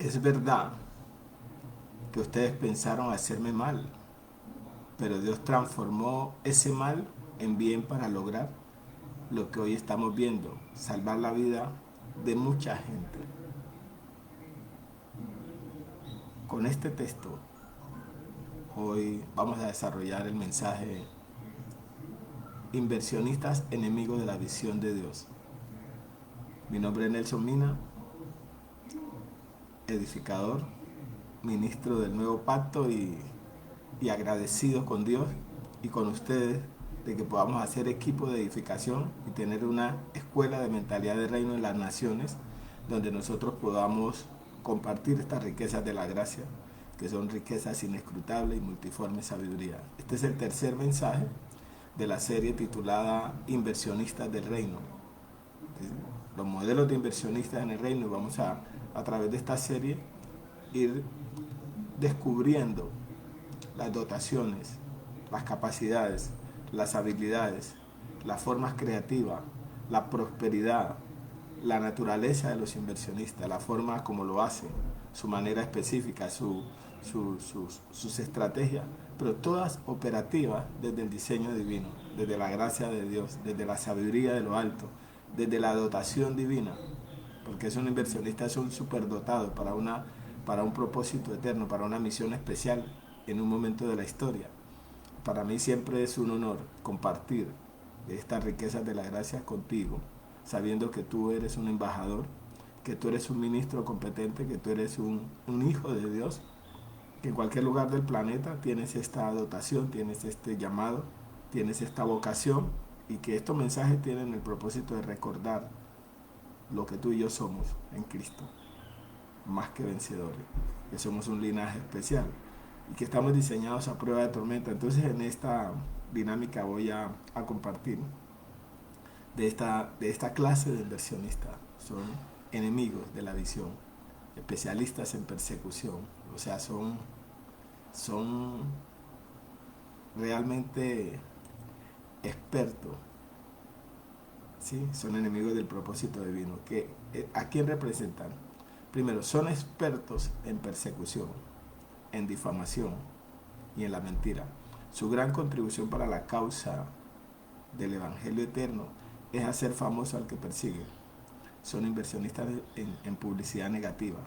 Es verdad que ustedes pensaron hacerme mal, pero Dios transformó ese mal en bien para lograr lo que hoy estamos viendo, salvar la vida de mucha gente. Con este texto, hoy vamos a desarrollar el mensaje Inversionistas enemigos de la visión de Dios. Mi nombre es Nelson Mina, edificador, ministro del nuevo pacto y agradecido con Dios y con ustedes de que podamos hacer equipo de edificación y tener una escuela de mentalidad de reino en las naciones donde nosotros podamos compartir estas riquezas de la gracia, que son riquezas inescrutables y multiforme sabiduría. Este es el tercer mensaje de la serie titulada Inversionistas del Reino. Los modelos de inversionistas en el reino, y vamos a través de esta serie ir descubriendo las dotaciones, las capacidades, las habilidades, las formas creativas, la prosperidad, la naturaleza de los inversionistas, la forma como lo hacen, su manera específica, sus estrategias, pero todas operativas desde el diseño divino, desde la gracia de Dios, desde la sabiduría de lo alto, desde la dotación divina, porque es un inversionista, es un superdotado para un propósito eterno, para una misión especial en un momento de la historia. Para mí siempre es un honor compartir estas riquezas de la gracia contigo, sabiendo que tú eres un embajador, que tú eres un ministro competente, que tú eres un hijo de Dios, que en cualquier lugar del planeta tienes esta dotación, tienes este llamado, tienes esta vocación, y que estos mensajes tienen el propósito de recordar lo que tú y yo somos en Cristo, más que vencedores, que somos un linaje especial y que estamos diseñados a prueba de tormenta. Entonces en esta dinámica voy a compartir de esta clase de inversionistas. Son enemigos de la visión, especialistas en persecución, o sea, son realmente expertos, ¿sí? Son enemigos del propósito divino. ¿A quién representan? Primero, son expertos en persecución, en difamación y en la mentira. Su gran contribución para la causa del Evangelio eterno es hacer famoso al que persigue. Son inversionistas en publicidad negativa.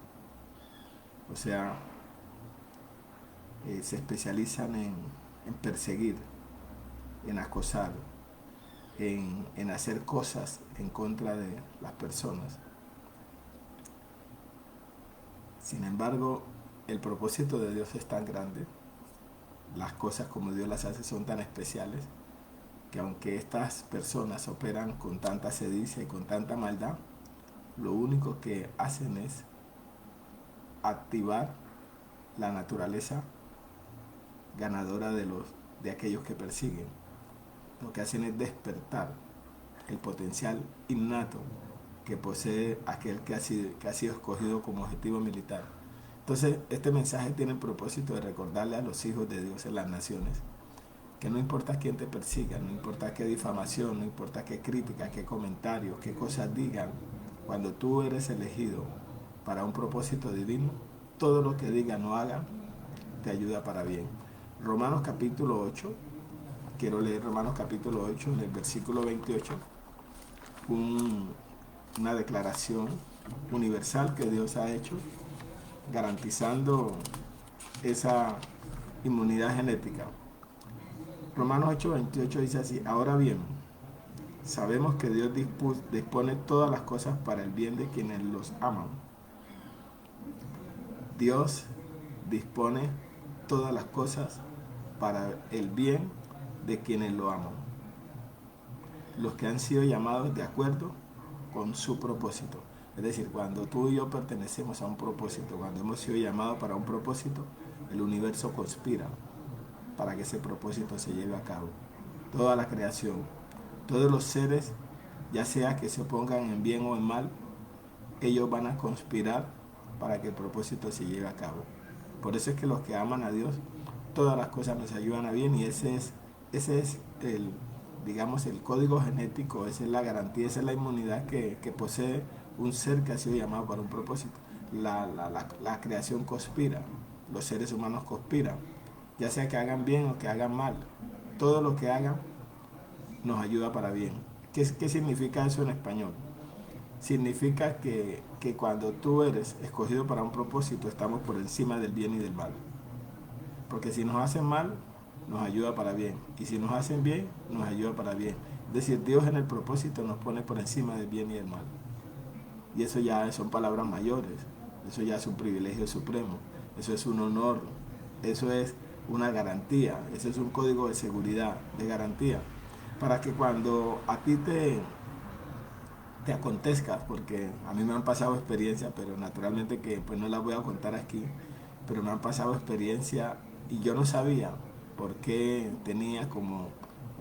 O sea, se especializan en perseguir, en acosar, en hacer cosas en contra de las personas. Sin embargo, el propósito de Dios es tan grande, las cosas como Dios las hace son tan especiales, que aunque estas personas operan con tanta sedicia y con tanta maldad, lo único que hacen es activar la naturaleza ganadora de aquellos que persiguen. Lo que hacen es despertar el potencial innato que posee aquel que ha sido escogido como objetivo militar. Entonces, este mensaje tiene el propósito de recordarle a los hijos de Dios en las naciones que no importa quién te persiga, no importa qué difamación, no importa qué crítica, qué comentarios, qué cosas digan, cuando tú eres elegido para un propósito divino, todo lo que digan o hagan te ayuda para bien. Romanos capítulo 8, quiero leer Romanos capítulo 8, en el versículo 28, una declaración universal que Dios ha hecho, garantizando esa inmunidad genética. Romanos 8:28 dice así: ahora bien, sabemos que Dios dispone todas las cosas para el bien de quienes los aman. Dios dispone todas las cosas para el bien de quienes lo aman, los que han sido llamados de acuerdo con su propósito. Es decir, cuando tú y yo pertenecemos a un propósito, cuando hemos sido llamados para un propósito, el universo conspira para que ese propósito se lleve a cabo. Toda la creación, todos los seres, ya sea que se opongan en bien o en mal, ellos van a conspirar para que el propósito se lleve a cabo. Por eso es que los que aman a Dios, todas las cosas nos ayudan a bien, y ese es el, digamos, el código genético, esa es la garantía, esa es la inmunidad que posee un ser que ha sido llamado para un propósito. la creación conspira, los seres humanos conspiran, ya sea que hagan bien o que hagan mal. Todo lo que hagan nos ayuda para bien. ¿Qué significa eso en español? Significa que cuando tú eres escogido para un propósito, estamos por encima del bien y del mal. Porque si nos hacen mal, nos ayuda para bien. Y si nos hacen bien, nos ayuda para bien. Es decir, Dios en el propósito nos pone por encima del bien y del mal. Y eso ya son palabras mayores. Eso ya es un privilegio supremo. Eso es un honor. Eso es una garantía. Eso es un código de seguridad, de garantía. Para que cuando a ti te acontezca, porque a mí me han pasado experiencias, pero naturalmente que pues no las voy a contar aquí, pero me han pasado experiencias y yo no sabía por qué tenía como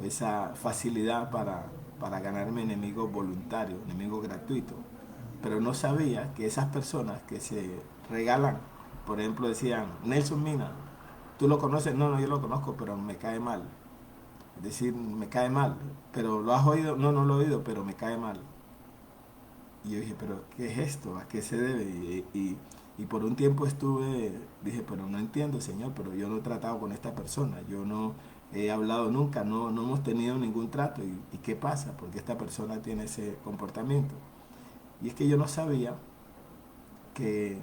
esa facilidad para ganarme enemigos voluntarios, enemigos gratuitos, pero no sabía que esas personas que se regalan, por ejemplo decían, Nelson Mina, ¿tú lo conoces? No, no, yo lo conozco, pero me cae mal. Es decir, me cae mal, pero ¿lo has oído? No, no lo he oído, pero me cae mal. Y yo dije, pero ¿qué es esto? ¿A qué se debe? Y por un tiempo dije, pero no entiendo, Señor, pero yo no he tratado con esta persona, yo no he hablado nunca, no hemos tenido ningún trato. ¿Y qué pasa? Porque esta persona tiene ese comportamiento. Y es que yo no sabía que,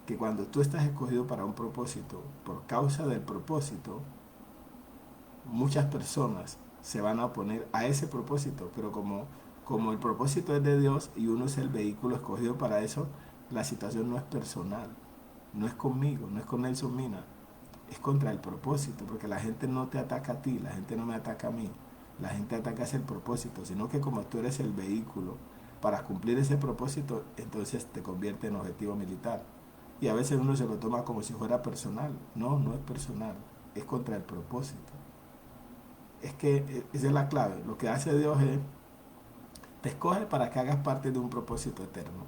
que cuando tú estás escogido para un propósito, por causa del propósito, muchas personas se van a oponer a ese propósito, pero como el propósito es de Dios y uno es el vehículo escogido para eso, la situación no es personal, no es conmigo, no es con Nelson Mina, es contra el propósito, porque la gente no te ataca a ti, la gente no me ataca a mí, la gente ataca ese propósito, sino que como tú eres el vehículo para cumplir ese propósito, entonces te convierte en objetivo militar. Y a veces uno se lo toma como si fuera personal. No, no es personal, es contra el propósito. Es que esa es la clave. Lo que hace Dios es, te escoge para que hagas parte de un propósito eterno.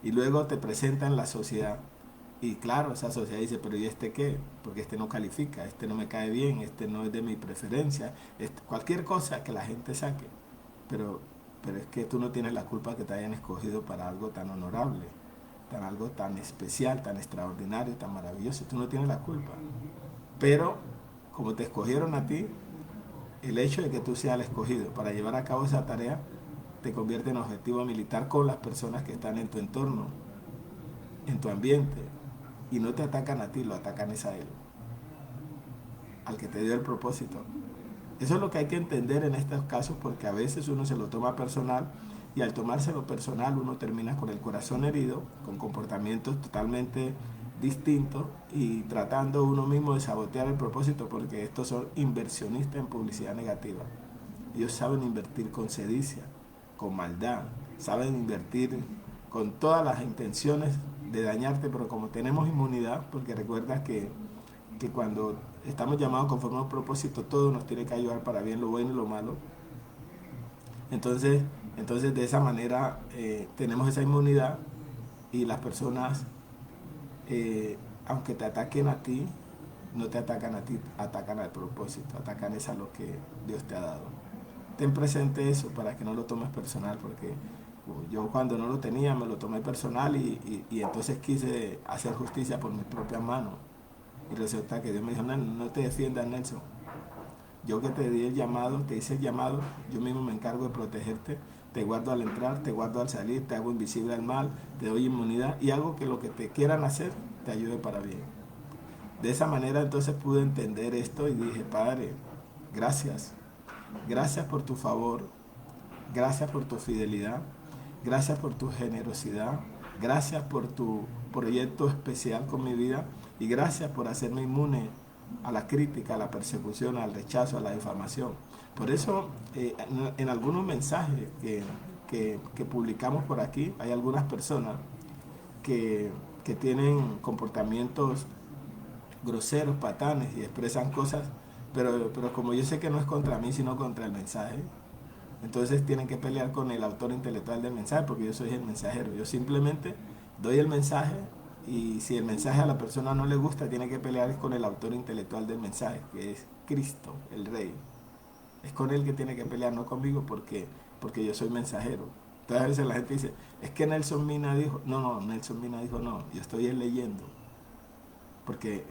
Y luego te presenta en la sociedad. Y claro, esa sociedad dice, pero ¿y este qué? Porque este no califica, este no me cae bien, este no es de mi preferencia. Cualquier cosa que la gente saque. Pero, pero es que tú no tienes la culpa que te hayan escogido para algo tan honorable, algo tan especial, tan extraordinario, tan maravilloso. Tú no tienes la culpa. Pero como te escogieron a ti, el hecho de que tú seas el escogido para llevar a cabo esa tarea te convierte en objetivo militar con las personas que están en tu entorno, en tu ambiente, y no te atacan a ti, lo atacan es a él, al que te dio el propósito. Eso es lo que hay que entender en estos casos, porque a veces uno se lo toma personal y al tomárselo personal uno termina con el corazón herido, con comportamientos totalmente distintos y tratando uno mismo de sabotear el propósito, porque estos son inversionistas en publicidad negativa. Ellos saben invertir con sedicia, con maldad, saben invertir con todas las intenciones de dañarte, pero como tenemos inmunidad, porque recuerda que cuando estamos llamados conforme a un propósito, todo nos tiene que ayudar para bien, lo bueno y lo malo. Entonces de esa manera tenemos esa inmunidad y las personas, aunque te ataquen a ti, no te atacan a ti, atacan al propósito, atacan es a lo que Dios te ha dado. Ten presente eso para que no lo tomes personal, porque yo cuando no lo tenía me lo tomé personal y entonces quise hacer justicia por mis propias manos. Y resulta que Dios me dijo, no te defiendas, Nelson. Yo que te di el llamado, te hice el llamado, yo mismo me encargo de protegerte, te guardo al entrar, te guardo al salir, te hago invisible al mal, te doy inmunidad y hago que lo que te quieran hacer te ayude para bien. De esa manera entonces pude entender esto y dije, Padre, gracias. Gracias por tu favor, gracias por tu fidelidad, gracias por tu generosidad, gracias por tu proyecto especial con mi vida y gracias por hacerme inmune a la crítica, a la persecución, al rechazo, a la difamación. Por eso, en algunos mensajes que publicamos por aquí, hay algunas personas que, que tienen comportamientos groseros, patanes y expresan cosas, pero como yo sé que no es contra mí, sino contra el mensaje, entonces tienen que pelear con el autor intelectual del mensaje, porque yo soy el mensajero. Yo simplemente doy el mensaje y si el mensaje a la persona no le gusta, tiene que pelear con el autor intelectual del mensaje, que es Cristo, el Rey. Es con él que tiene que pelear, no conmigo, porque yo soy mensajero. Entonces a veces la gente dice, es que Nelson Mina dijo, no, Nelson Mina dijo no, yo estoy leyendo, porque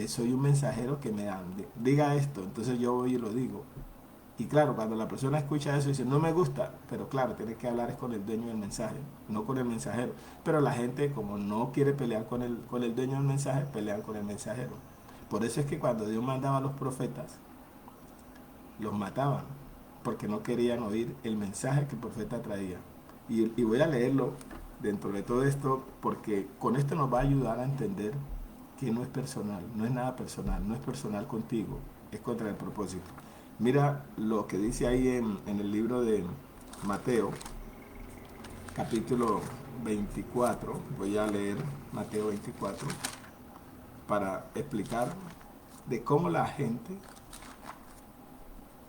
soy un mensajero que me dan, diga esto, entonces yo voy y lo digo. Y claro, cuando la persona escucha eso dice, no me gusta, pero claro, tiene que hablar es con el dueño del mensaje, no con el mensajero. Pero la gente, como no quiere pelear con el dueño del mensaje, pelean con el mensajero. Por eso es que cuando Dios mandaba a los profetas, los mataban, porque no querían oír el mensaje que el profeta traía. Y voy a leerlo dentro de todo esto, porque con esto nos va a ayudar a entender que no es personal, no es nada personal, no es personal contigo, es contra el propósito. Mira lo que dice ahí en el libro de Mateo, capítulo 24. Voy a leer Mateo 24 para explicar de cómo la gente,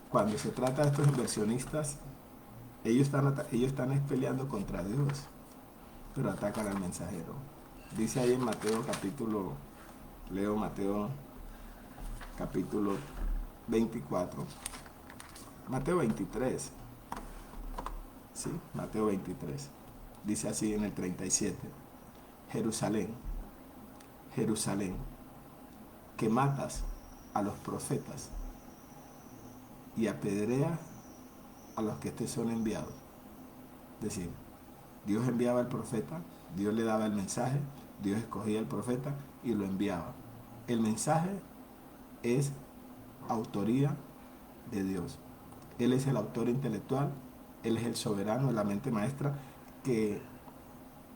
cuando se trata de estos inversionistas, ellos están peleando contra Dios, pero atacan al mensajero. Dice ahí en Mateo capítulo, leo Mateo capítulo 24, Mateo 23, sí, Mateo 23, dice así en el 37, Jerusalén, Jerusalén, que matas a los profetas y apedreas a los que te son enviados. Es decir, Dios enviaba al profeta, Dios le daba el mensaje, Dios escogía al profeta y lo enviaba. El mensaje es autoría de Dios. Él es el autor intelectual, Él es el soberano, la mente maestra que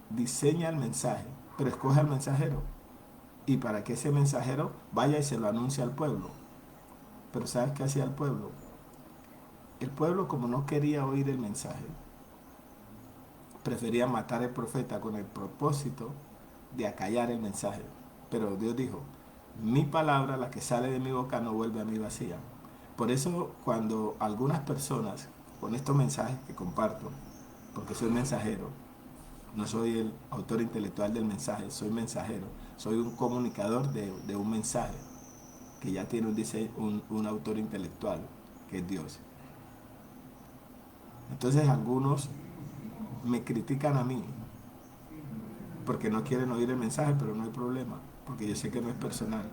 diseña el mensaje, pero escoge al mensajero. Y para que ese mensajero vaya y se lo anuncie al pueblo. Pero ¿sabes qué hacía el pueblo? El pueblo, como no quería oír el mensaje, prefería matar al profeta con el propósito de acallar el mensaje. Pero Dios dijo, mi palabra, la que sale de mi boca, no vuelve a mí vacía. Por eso cuando algunas personas, con estos mensajes que comparto, porque soy mensajero, no soy el autor intelectual del mensaje, soy mensajero, soy un comunicador de un mensaje que ya tiene un autor intelectual, que es Dios. Entonces algunos me critican a mí porque no quieren oír el mensaje, pero no hay problema, porque yo sé que no es personal,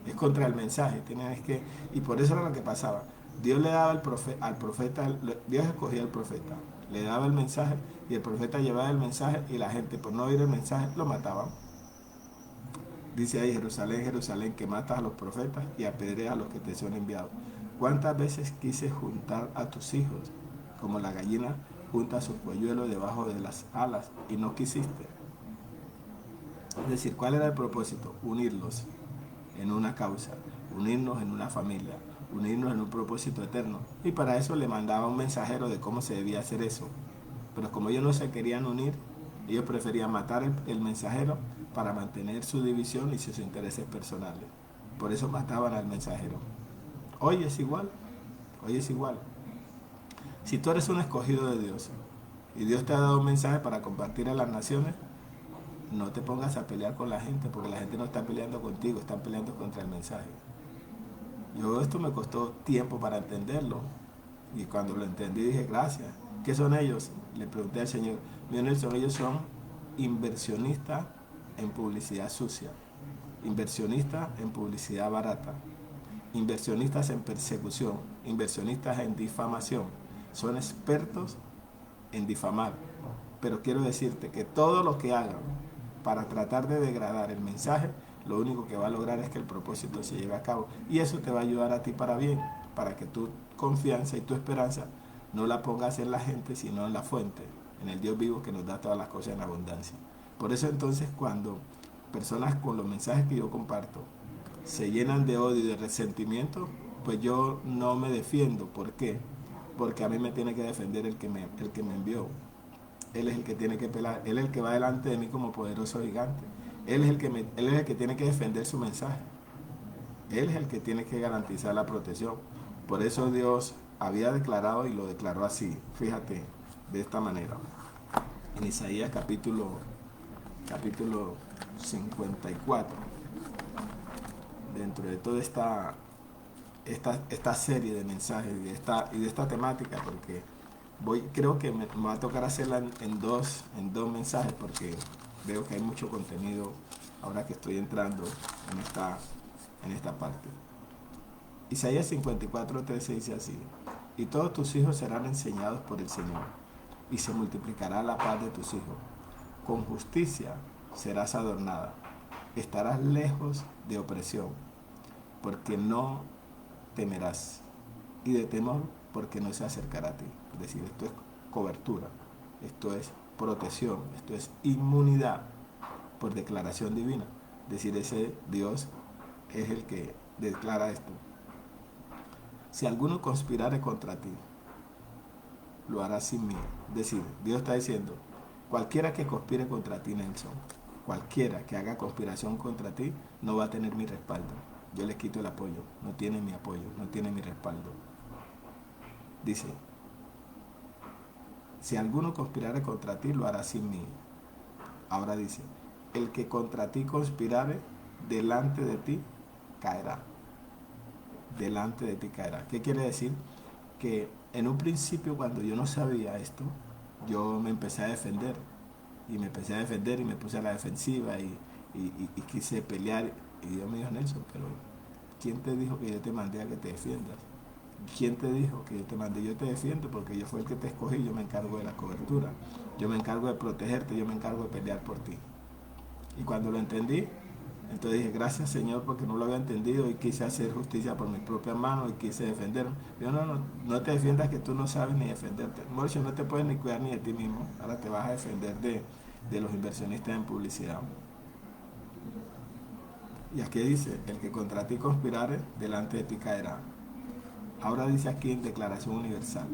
es contra el mensaje. Y por eso era lo que pasaba. Dios le daba al profeta, Dios escogía al profeta, le daba el mensaje y el profeta llevaba el mensaje y la gente por no oír el mensaje lo mataban. Dice ahí, Jerusalén, Jerusalén, que matas a los profetas y apedreas a los que te son enviados. ¿Cuántas veces quise juntar a tus hijos como la gallina junta sus polluelos debajo de las alas y no quisiste? Es decir, ¿cuál era el propósito? Unirlos en una causa, unirnos en una familia, unirnos en un propósito eterno. Y para eso le mandaba un mensajero de cómo se debía hacer eso. Pero como ellos no se querían unir, ellos preferían matar el mensajero para mantener su división y sus intereses personales. Por eso mataban al mensajero. Hoy es igual, hoy es igual. Si tú eres un escogido de Dios y Dios te ha dado un mensaje para compartir a las naciones, no te pongas a pelear con la gente, porque la gente no está peleando contigo, están peleando contra el mensaje. Esto me costó tiempo para entenderlo, y cuando lo entendí dije, gracias. ¿Qué son ellos? Le pregunté al Señor. Mira, Nelson, ellos son inversionistas en publicidad sucia, inversionistas en publicidad barata, inversionistas en persecución, inversionistas en difamación. Son expertos en difamar. Pero quiero decirte que todo lo que hagan para tratar de degradar el mensaje, lo único que va a lograr es que el propósito se lleve a cabo. Y eso te va a ayudar a ti para bien, para que tu confianza y tu esperanza no la pongas en la gente, sino en la fuente, en el Dios vivo que nos da todas las cosas en abundancia. Por eso entonces cuando personas con los mensajes que yo comparto se llenan de odio y de resentimiento, pues yo no me defiendo. ¿Por qué? Porque a mí me tiene que defender el que me envió. Él es el que tiene que pelar, Él es el que va delante de mí como poderoso gigante. Él es el que tiene que defender su mensaje. Él es el que tiene que garantizar la protección. Por eso Dios había declarado y lo declaró así. Fíjate, de esta manera. En Isaías capítulo 54. Dentro de toda esta serie de mensajes y de esta temática, porque Creo que me va a tocar hacerla en dos mensajes porque veo que hay mucho contenido ahora que estoy entrando en esta parte. Isaías 54:13 dice así: y todos tus hijos serán enseñados por el Señor, y se multiplicará la paz de tus hijos. Con justicia serás adornada, estarás lejos de opresión, porque no temerás, y de temor, porque no se acercará a ti. Es decir, esto es cobertura, esto es protección, esto es inmunidad por declaración divina. Es decir, ese Dios es el que declara esto. Si alguno conspirare contra ti, lo hará sin mí. Es decir, Dios está diciendo, cualquiera que conspire contra ti, Nelson, cualquiera que haga conspiración contra ti, no va a tener mi respaldo. Yo le quito el apoyo, no tiene mi apoyo, no tiene mi respaldo. Dice, si alguno conspirare contra ti, lo hará sin mí. Ahora dice, el que contra ti conspirare, delante de ti caerá. Delante de ti caerá. ¿Qué quiere decir? Que en un principio, cuando yo no sabía esto, yo me empecé a defender. Y me empecé a defender y me puse a la defensiva y quise pelear. Y Dios me dijo, Nelson, pero ¿quién te dijo que yo te mandé a que te defiendas? ¿Quién te dijo que yo te mandé? Yo te defiendo porque yo fui el que te escogí, yo me encargo de la cobertura, yo me encargo de protegerte, yo me encargo de pelear por ti. Y cuando lo entendí, entonces dije, gracias Señor, porque no lo había entendido y quise hacer justicia por mis propias manos y quise defenderme. Yo no te defiendas, que tú no sabes ni defenderte. Mauricio, no te puedes ni cuidar ni de ti mismo, ahora te vas a defender de los inversionistas en publicidad. Y aquí dice, el que contra ti conspirare, delante de ti caerá. Ahora dice aquí en Declaración Universal,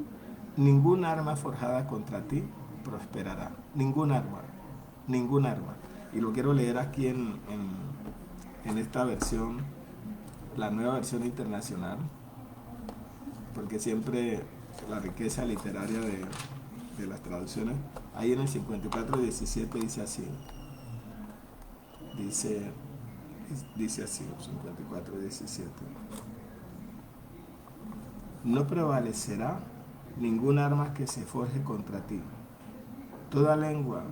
ningún arma forjada contra ti prosperará. Ningún arma, ningún arma. Y lo quiero leer aquí en esta versión, la nueva versión internacional, porque siempre la riqueza literaria de las traducciones, ahí en el 54:17 dice así, dice así, 54:17. No prevalecerá ningún arma que se forje contra ti. Toda lengua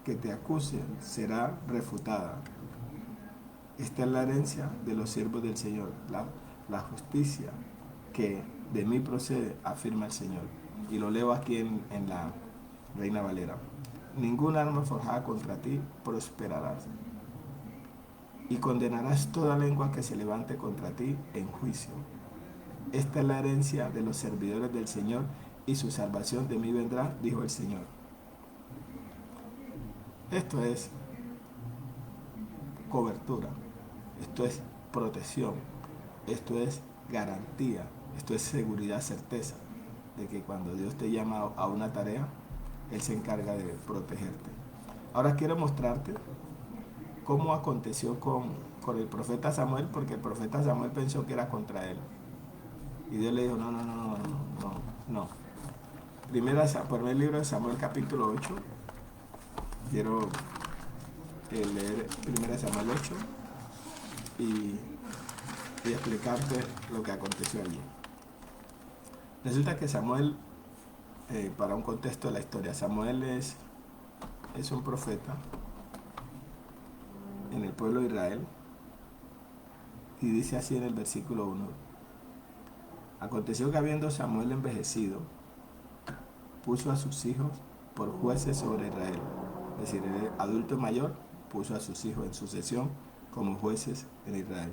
que te acuse será refutada. Esta es la herencia de los siervos del Señor, la justicia que de mí procede, afirma el Señor. Y lo leo aquí en la Reina Valera. Ningún arma forjada contra ti prosperará. Y condenarás toda lengua que se levante contra ti en juicio. Esta es la herencia de los servidores del Señor, y su salvación de mí vendrá, dijo el Señor. Esto es cobertura, esto es protección, esto es garantía, esto es seguridad, certeza de que cuando Dios te llama a una tarea, Él se encarga de protegerte. Ahora quiero mostrarte cómo aconteció con el profeta Samuel, porque el profeta Samuel pensó que era contra él. Y Dios le dijo, no. Primer libro de Samuel, capítulo 8. Quiero leer 1 Samuel 8 y explicarte lo que aconteció allí. Resulta que Samuel, para un contexto de la historia, Samuel es un profeta en el pueblo de Israel, y dice así en el versículo 1: aconteció que habiendo Samuel envejecido, puso a sus hijos por jueces sobre Israel. Es decir, el adulto mayor puso a sus hijos en sucesión como jueces en Israel.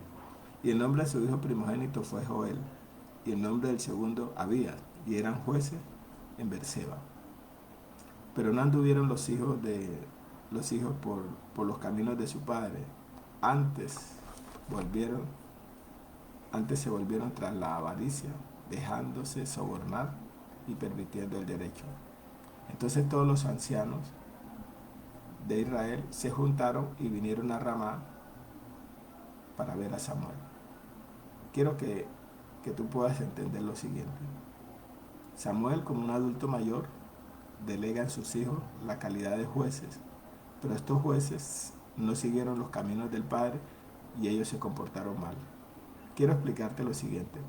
Y el nombre de su hijo primogénito fue Joel, y el nombre del segundo Abías, y eran jueces en Berseba. Pero no anduvieron los hijos por los caminos de su padre, antes se volvieron tras la avaricia, dejándose sobornar y permitiendo el derecho. Entonces todos los ancianos de Israel se juntaron y vinieron a Ramá para ver a Samuel. Quiero que tú puedas entender lo siguiente. Samuel, como un adulto mayor, delega en sus hijos la calidad de jueces, pero estos jueces no siguieron los caminos del Padre y ellos se comportaron mal. Quiero explicarte lo siguiente.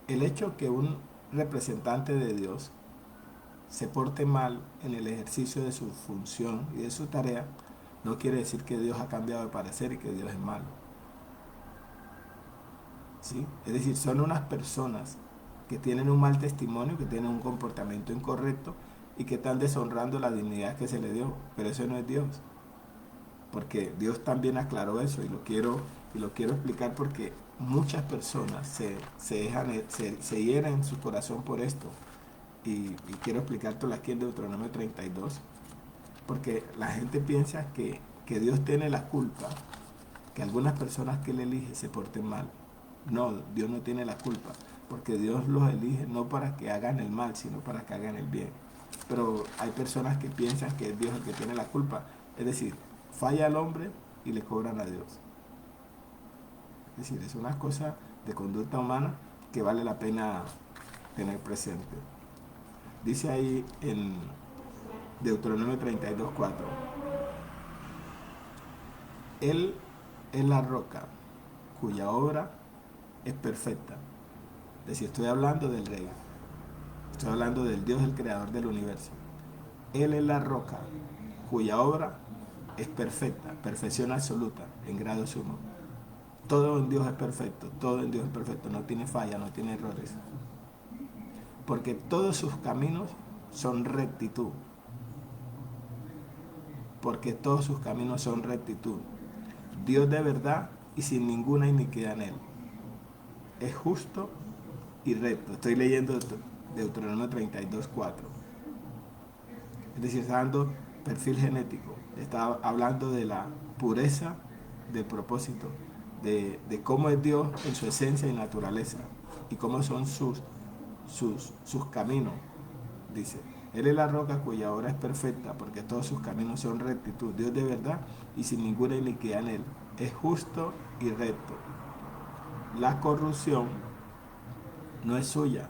El hecho que un representante de Dios se porte mal en el ejercicio de su función y de su tarea, no quiere decir que Dios ha cambiado de parecer y que Dios es malo. ¿Sí? Es decir, son unas personas que tienen un mal testimonio, que tienen un comportamiento incorrecto y que están deshonrando la dignidad que se le dio, pero eso no es Dios, porque Dios también aclaró eso y lo quiero explicar porque muchas personas se hieren en su corazón por esto y quiero explicártelo aquí en Deuteronomio 32, porque la gente piensa que Dios tiene la culpa, que algunas personas que Él elige se porten mal. No, Dios no tiene la culpa, porque Dios los elige no para que hagan el mal, sino para que hagan el bien. Pero hay personas que piensan que es Dios el que tiene la culpa, es decir, falla el hombre y le cobran a Dios. Es decir, es una cosa de conducta humana que vale la pena tener presente. Dice ahí en Deuteronomio 32:4, Él es la roca cuya obra es perfecta. Es decir, estoy hablando del Rey, estoy hablando del Dios, el creador del universo. Él es la roca cuya obra es perfecta, perfección absoluta, en grado sumo. Todo en Dios es perfecto, todo en Dios es perfecto, no tiene falla, no tiene errores. Porque todos sus caminos son rectitud. Porque todos sus caminos son rectitud. Dios de verdad y sin ninguna iniquidad en él. Es justo y recto. Estoy leyendo Deuteronomio 32:4. Es decir, está dando perfil genético. Está hablando de la pureza del propósito, de cómo es Dios en su esencia y naturaleza y cómo son sus caminos. Dice, Él es la roca cuya obra es perfecta, porque todos sus caminos son rectitud. Dios de verdad y sin ninguna iniquidad en él. Es justo y recto. La corrupción no es suya,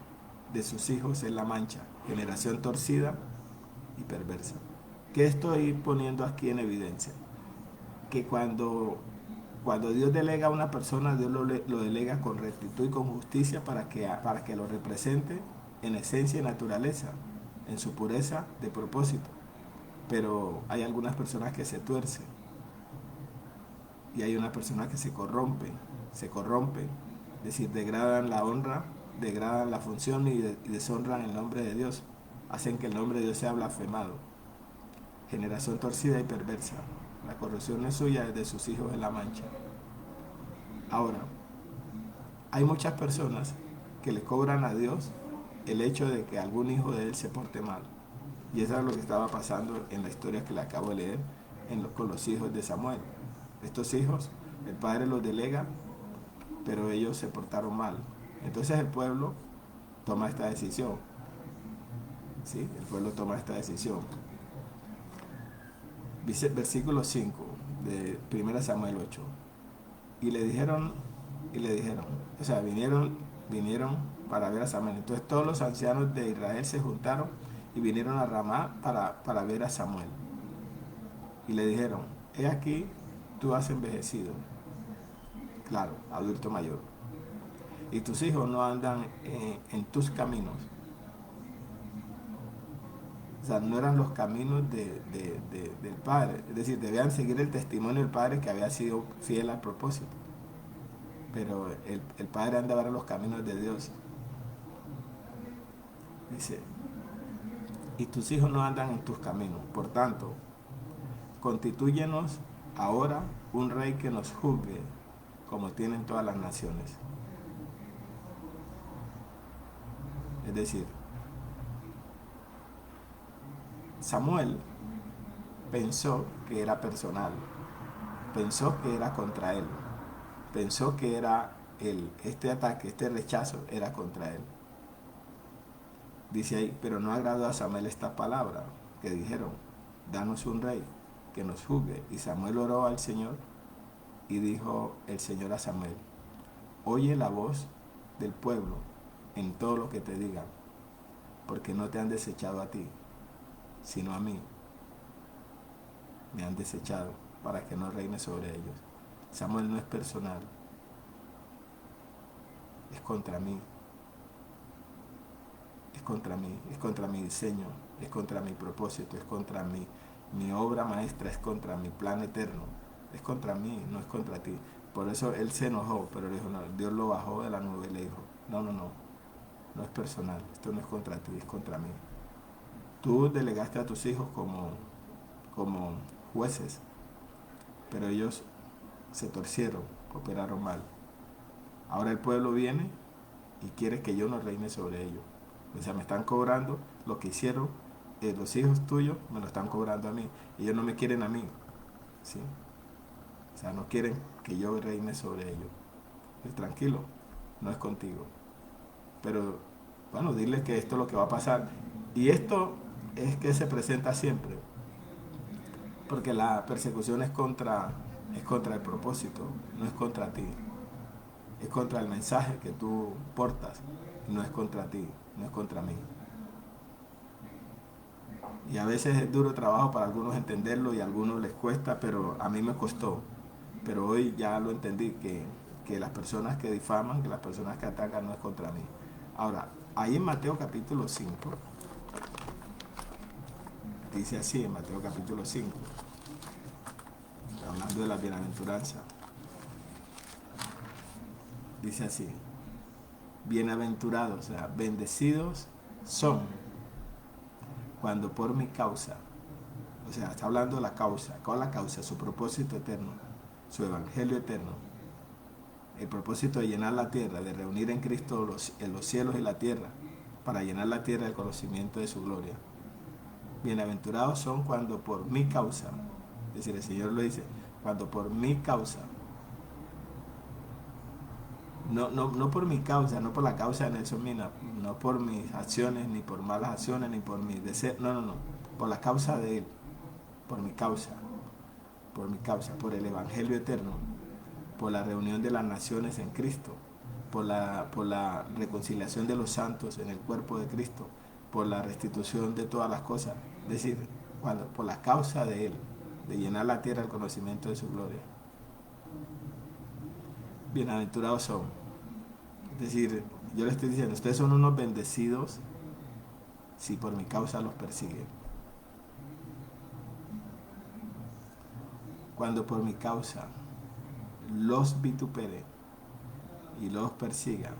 de sus hijos es la mancha, generación torcida y perversa. ¿Qué estoy poniendo aquí en evidencia? Que cuando Dios delega a una persona, Dios lo delega con rectitud y con justicia para que lo represente en esencia y naturaleza, en su pureza de propósito. Pero hay algunas personas que se tuercen y hay unas personas que se corrompen, es decir, degradan la honra, degradan la función y deshonran el nombre de Dios, hacen que el nombre de Dios sea blasfemado. Generación torcida y perversa. La corrupción no es suya, es de sus hijos en la mancha. Ahora, hay muchas personas que le cobran a Dios el hecho de que algún hijo de él se porte mal. Y eso es lo que estaba pasando en la historia que le acabo de leer con los hijos de Samuel. Estos hijos, el padre los delega, pero ellos se portaron mal. Entonces el pueblo toma esta decisión. ¿Sí? El pueblo toma esta decisión. Versículo 5 de 1 Samuel 8. Y le dijeron, o sea, vinieron para ver a Samuel. Entonces todos los ancianos de Israel se juntaron y vinieron a Ramá para ver a Samuel. Y le dijeron, he aquí, tú has envejecido. Claro, adulto mayor. Y tus hijos no andan en tus caminos. O sea, no eran los caminos del Padre. Es decir, debían seguir el testimonio del Padre que había sido fiel al propósito. Pero el Padre andaba en los caminos de Dios. Dice, y tus hijos no andan en tus caminos. Por tanto, constitúyenos ahora un rey que nos juzgue como tienen todas las naciones. Es decir, Samuel pensó que era personal, pensó que era contra él, pensó que era este ataque, este rechazo era contra él. Dice ahí, pero no agradó a Samuel esta palabra, que dijeron, danos un rey que nos juzgue. Y Samuel oró al Señor y dijo el Señor a Samuel, oye la voz del pueblo en todo lo que te digan, porque no te han desechado a ti, sino a mí. Me han desechado para que no reine sobre ellos. Samuel no es personal, es contra mí. es contra mi diseño, es contra mi propósito, es contra mi obra maestra, es contra mi plan eterno, es contra mí, no es contra ti. Por eso él se enojó, pero le dijo, no, Dios lo bajó de la nube y le dijo, no, no, no, no es personal, esto no es contra ti, es contra mí. Tú delegaste a tus hijos como jueces, pero ellos se torcieron, operaron mal. Ahora el pueblo viene y quiere que yo no reine sobre ellos. O sea, me están cobrando lo que hicieron los hijos tuyos, me lo están cobrando a mí. Ellos no me quieren a mí, ¿sí? O sea, no quieren que yo reine sobre ellos. Y tranquilo, no es contigo. Pero, bueno, dile que esto es lo que va a pasar. Y esto es que se presenta siempre. Porque la persecución es contra el propósito, no es contra ti. Es contra el mensaje que tú portas. Y no es contra ti, no es contra mí. Y a veces es duro trabajo para algunos entenderlo y a algunos les cuesta, pero a mí me costó. Pero hoy ya lo entendí, que las personas que difaman, que las personas que atacan no es contra mí. Ahora, ahí en Mateo capítulo 5, dice así en Mateo capítulo 5, hablando de la bienaventuranza, dice así, bienaventurados, o sea, bendecidos son cuando por mi causa, o sea, está hablando de la causa, ¿cuál es la causa? Su propósito eterno, su evangelio eterno, el propósito de llenar la tierra, de reunir en Cristo en los cielos y la tierra, para llenar la tierra del conocimiento de su gloria. Bienaventurados son cuando por mi causa, es decir, el Señor lo dice, cuando por mi causa, no por mi causa, no por la causa de Nelson Mina, no por mis acciones, ni por malas acciones, ni por mis deseos, no, por la causa de Él, por mi causa, por el Evangelio eterno, por la reunión de las naciones en Cristo, por la reconciliación de los santos en el cuerpo de Cristo, por la restitución de todas las cosas, es decir, por la causa de Él, de llenar la tierra del conocimiento de su gloria. Bienaventurados son. Es decir, yo le estoy diciendo, ustedes son unos bendecidos si por mi causa los persiguen. Cuando por mi causa los vituperen y los persigan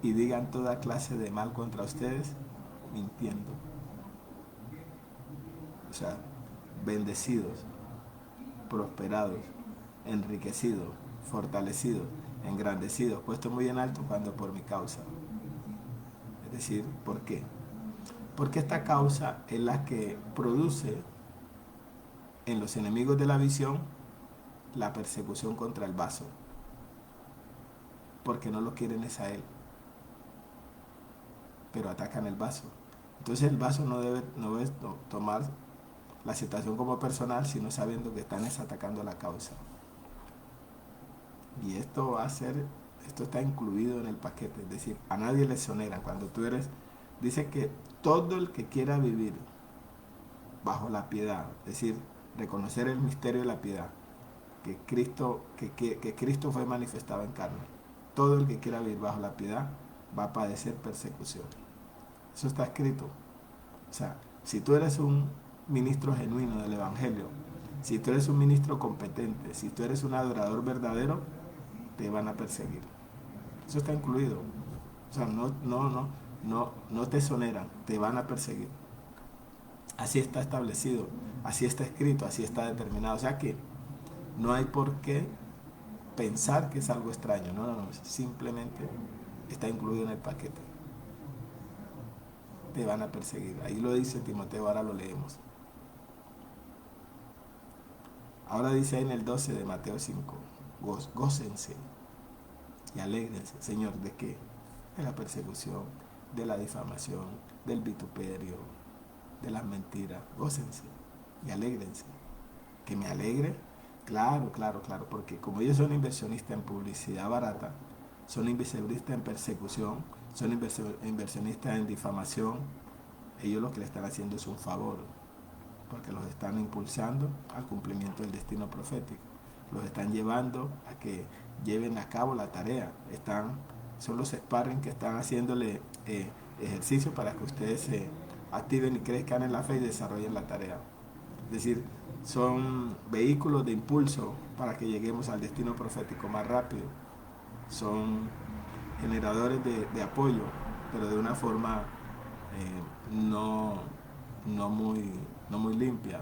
y digan toda clase de mal contra ustedes, mintiendo. O sea, bendecidos, prosperados, enriquecidos, fortalecidos, engrandecidos, puestos muy en alto cuando por mi causa. Es decir, ¿por qué? Porque esta causa es la que produce en los enemigos de la visión la persecución contra el vaso. Porque no lo quieren es a él, pero atacan el vaso. Entonces el vaso no debe tomar la situación como personal, sino sabiendo que están atacando la causa. Y esto está incluido en el paquete, es decir, a nadie le exonera. Cuando tú dice que todo el que quiera vivir bajo la piedad, es decir, reconocer el misterio de la piedad, que Cristo fue manifestado en carne, todo el que quiera vivir bajo la piedad va a padecer persecución. Eso está escrito. O sea, si tú eres un ministro genuino del Evangelio, si tú eres un ministro competente, si tú eres un adorador verdadero, te van a perseguir. Eso está incluido. O sea, no te exoneran, te van a perseguir. Así está establecido, así está escrito, así está determinado. O sea que no hay por qué pensar que es algo extraño. No, simplemente está incluido en el paquete. Te van a perseguir. Ahí lo dice Timoteo, ahora lo leemos. Ahora dice ahí en el 12 de Mateo 5, gócense y alégrense. Señor, ¿de qué? De la persecución, de la difamación, del vituperio, de las mentiras. Gócense y alégrense. ¿Que me alegre? Claro, porque como ellos son inversionistas en publicidad barata, son inversionistas en persecución, son inversionistas en difamación, ellos lo que le están haciendo es un favor, porque los están impulsando al cumplimiento del destino profético, los están llevando a que lleven a cabo la tarea, son los sparring que están haciéndole ejercicio para que ustedes se activen y crezcan en la fe y desarrollen la tarea. Es decir, son vehículos de impulso para que lleguemos al destino profético más rápido. Son generadores de apoyo, pero de una forma no, no muy limpia.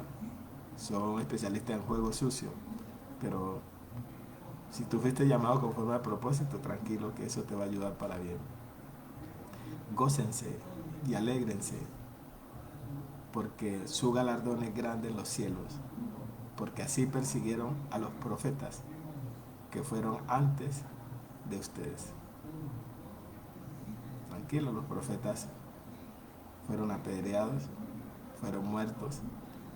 Son especialistas en juego sucio, pero si tú fuiste llamado conforme al propósito, tranquilo que eso te va a ayudar para bien. Gócense y alégrense, porque su galardón es grande en los cielos, porque así persiguieron a los profetas que fueron antes de ustedes. Tranquilo, los profetas fueron apedreados, fueron muertos,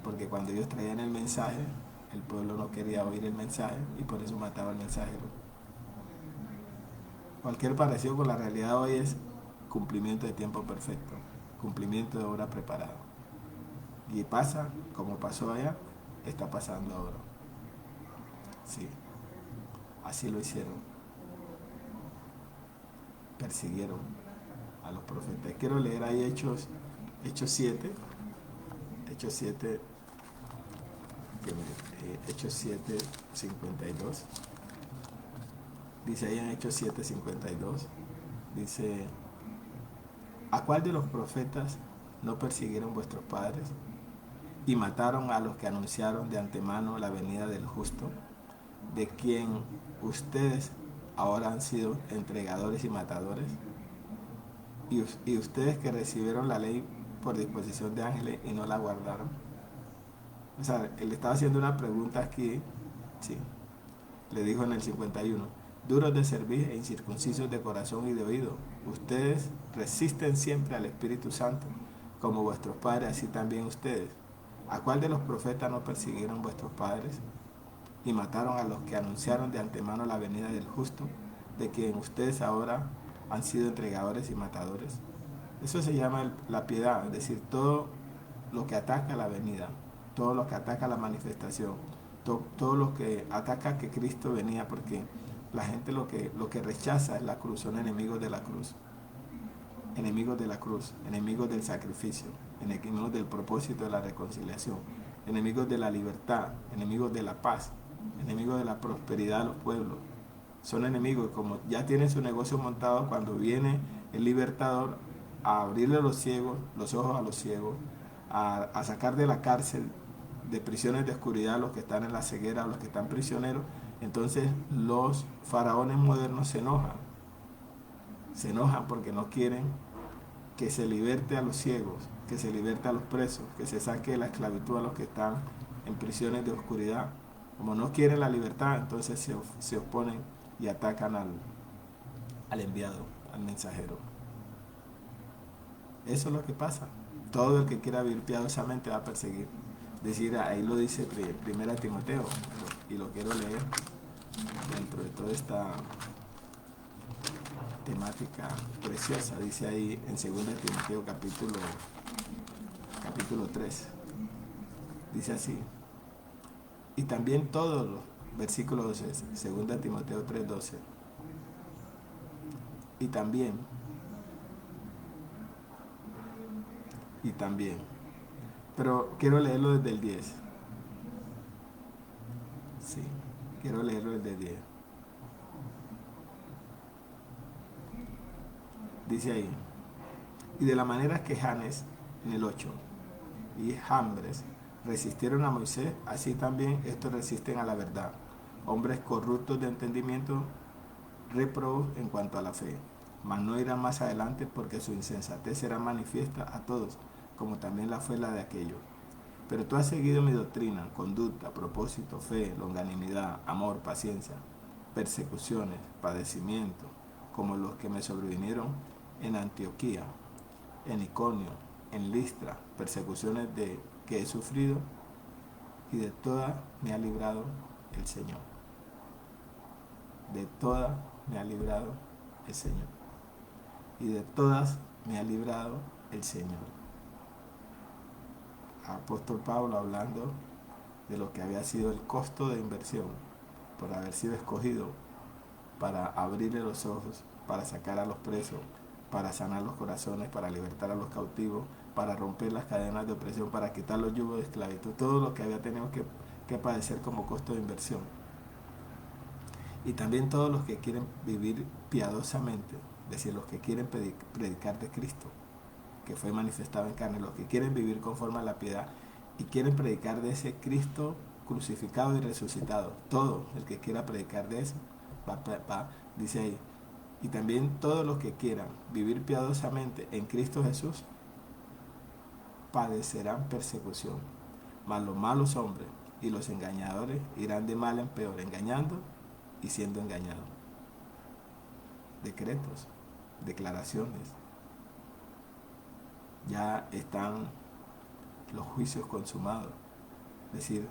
porque cuando ellos traían el mensaje, el pueblo no quería oír el mensaje y por eso mataba al mensajero. Cualquier parecido con la realidad hoy es cumplimiento de tiempo perfecto, cumplimiento de obra preparada. Y pasa, como pasó allá, está pasando ahora. Sí, así lo hicieron. Persiguieron a los profetas. Quiero leer ahí Hechos 7, Hechos 7, Hechos 7, 52. Dice ahí en Hechos 7, 52, dice: ¿a cuál de los profetas no persiguieron vuestros padres y mataron a los que anunciaron de antemano la venida del justo, de quien ustedes ahora han sido entregadores y matadores? Y ustedes que recibieron la ley por disposición de ángeles y no la guardaron. O sea, él estaba haciendo una pregunta aquí, sí. Le dijo en el 51: duros de servir e incircuncisos de corazón y de oído, ustedes resisten siempre al Espíritu Santo, como vuestros padres, así también ustedes. ¿A cuál de los profetas no persiguieron vuestros padres y mataron a los que anunciaron de antemano la venida del justo, de quien ustedes ahora han sido entregadores y matadores? Eso se llama la piedad, es decir, todo lo que ataca la venida, todo lo que ataca la manifestación, todo lo que ataca que Cristo venía, porque la gente lo que rechaza es la cruz, son enemigos de la cruz, enemigos del sacrificio, enemigos del propósito de la reconciliación, enemigos de la libertad, enemigos de la paz, enemigos de la prosperidad de los pueblos. Son enemigos, como ya tienen su negocio montado, cuando viene el libertador a abrirle los ojos a los ciegos, a sacar de la cárcel, de prisiones de oscuridad a los que están en la ceguera, a los que están prisioneros, entonces los faraones modernos se enojan porque no quieren que se liberte a los ciegos, que se liberte a los presos, que se saque de la esclavitud a los que están en prisiones de oscuridad. Como no quieren la libertad, entonces se oponen y atacan al enviado, al mensajero. Eso es lo que pasa. Todo el que quiera vivir piadosamente va a perseguir. Decir, ahí lo dice 1 Timoteo, y lo quiero leer dentro de toda esta temática preciosa. Dice ahí en 2 Timoteo capítulo 3. Dice así: y también todos los versículos 12, 2 Timoteo 3:12. Y también, pero quiero leerlo desde el 10. Sí, quiero leerlo desde el 10. Dice ahí: y de la manera que Janes, en el 8, y Jambres resistieron a Moisés, así también estos resisten a la verdad. Hombres corruptos de entendimiento, réprobos en cuanto a la fe, mas no irán más adelante, porque su insensatez será manifiesta a todos, como también la fue la de aquellos. Pero tú has seguido mi doctrina, conducta, propósito, fe, longanimidad, amor, paciencia, persecuciones, padecimientos, como los que me sobrevinieron en Antioquía, en Iconio, en Listra, persecuciones que he sufrido, y de todas me ha librado el Señor. De todas me ha librado el Señor. Y de todas me ha librado el Señor. Apóstol Pablo hablando de lo que había sido el costo de inversión por haber sido escogido para abrirle los ojos, para sacar a los presos, para sanar los corazones, para libertar a los cautivos, para romper las cadenas de opresión, para quitar los yugos de esclavitud, todo lo que había tenido que padecer como costo de inversión. Y también todos los que quieren vivir piadosamente, es decir, los que quieren predicar de Cristo, que fue manifestado en carne, los que quieren vivir conforme a la piedad y quieren predicar de ese Cristo crucificado y resucitado. Todo el que quiera predicar de eso, dice ahí. Y también todos los que quieran vivir piadosamente en Cristo Jesús padecerán persecución. Mas los malos hombres y los engañadores irán de mal en peor, engañando y siendo engañados. Decretos, declaraciones. Ya están los juicios consumados. Es decir,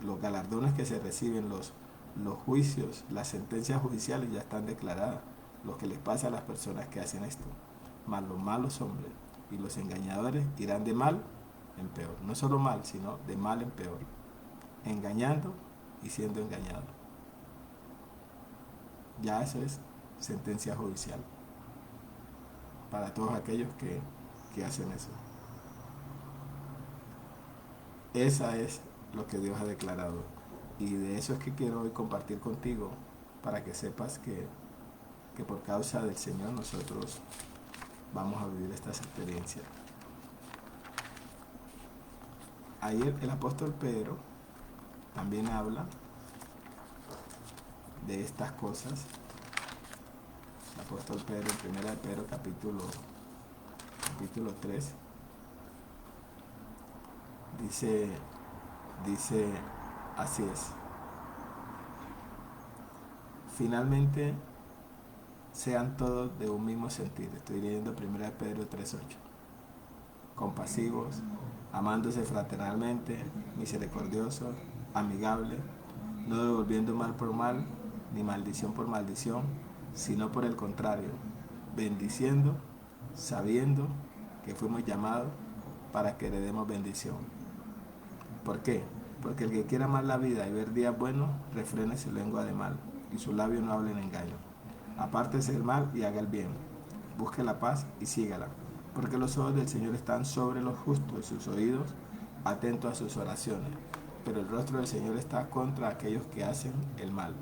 los galardones que se reciben, los juicios, las sentencias judiciales ya están declaradas. Lo que les pasa a las personas que hacen esto. Mas los malos hombres y los engañadores irán de mal en peor. No solo mal, sino de mal en peor. Engañando y siendo engañados. Ya eso es sentencia judicial para todos aquellos que hacen eso. Esa es lo que Dios ha declarado, y de eso es que quiero hoy compartir contigo, para que sepas que por causa del Señor nosotros vamos a vivir estas experiencias. Ayer el apóstol Pedro también habla de estas cosas. El apóstol Pedro, en 1 de Pedro capítulo 3, dice así es. Finalmente, sean todos de un mismo sentir. Estoy leyendo 1 de Pedro 3:8. Compasivos, amándose fraternalmente, misericordiosos, amigables, no devolviendo mal por mal, ni maldición por maldición, sino por el contrario, bendiciendo, sabiendo que fuimos llamados para que heredemos bendición. ¿Por qué? Porque el que quiera amar la vida y ver días buenos, refrene su lengua de mal, y su labio no hable en engaño. Apártese del mal y haga el bien. Busque la paz y sígala, porque los ojos del Señor están sobre los justos y sus oídos atentos a sus oraciones. Pero el rostro del Señor está contra aquellos que hacen el mal.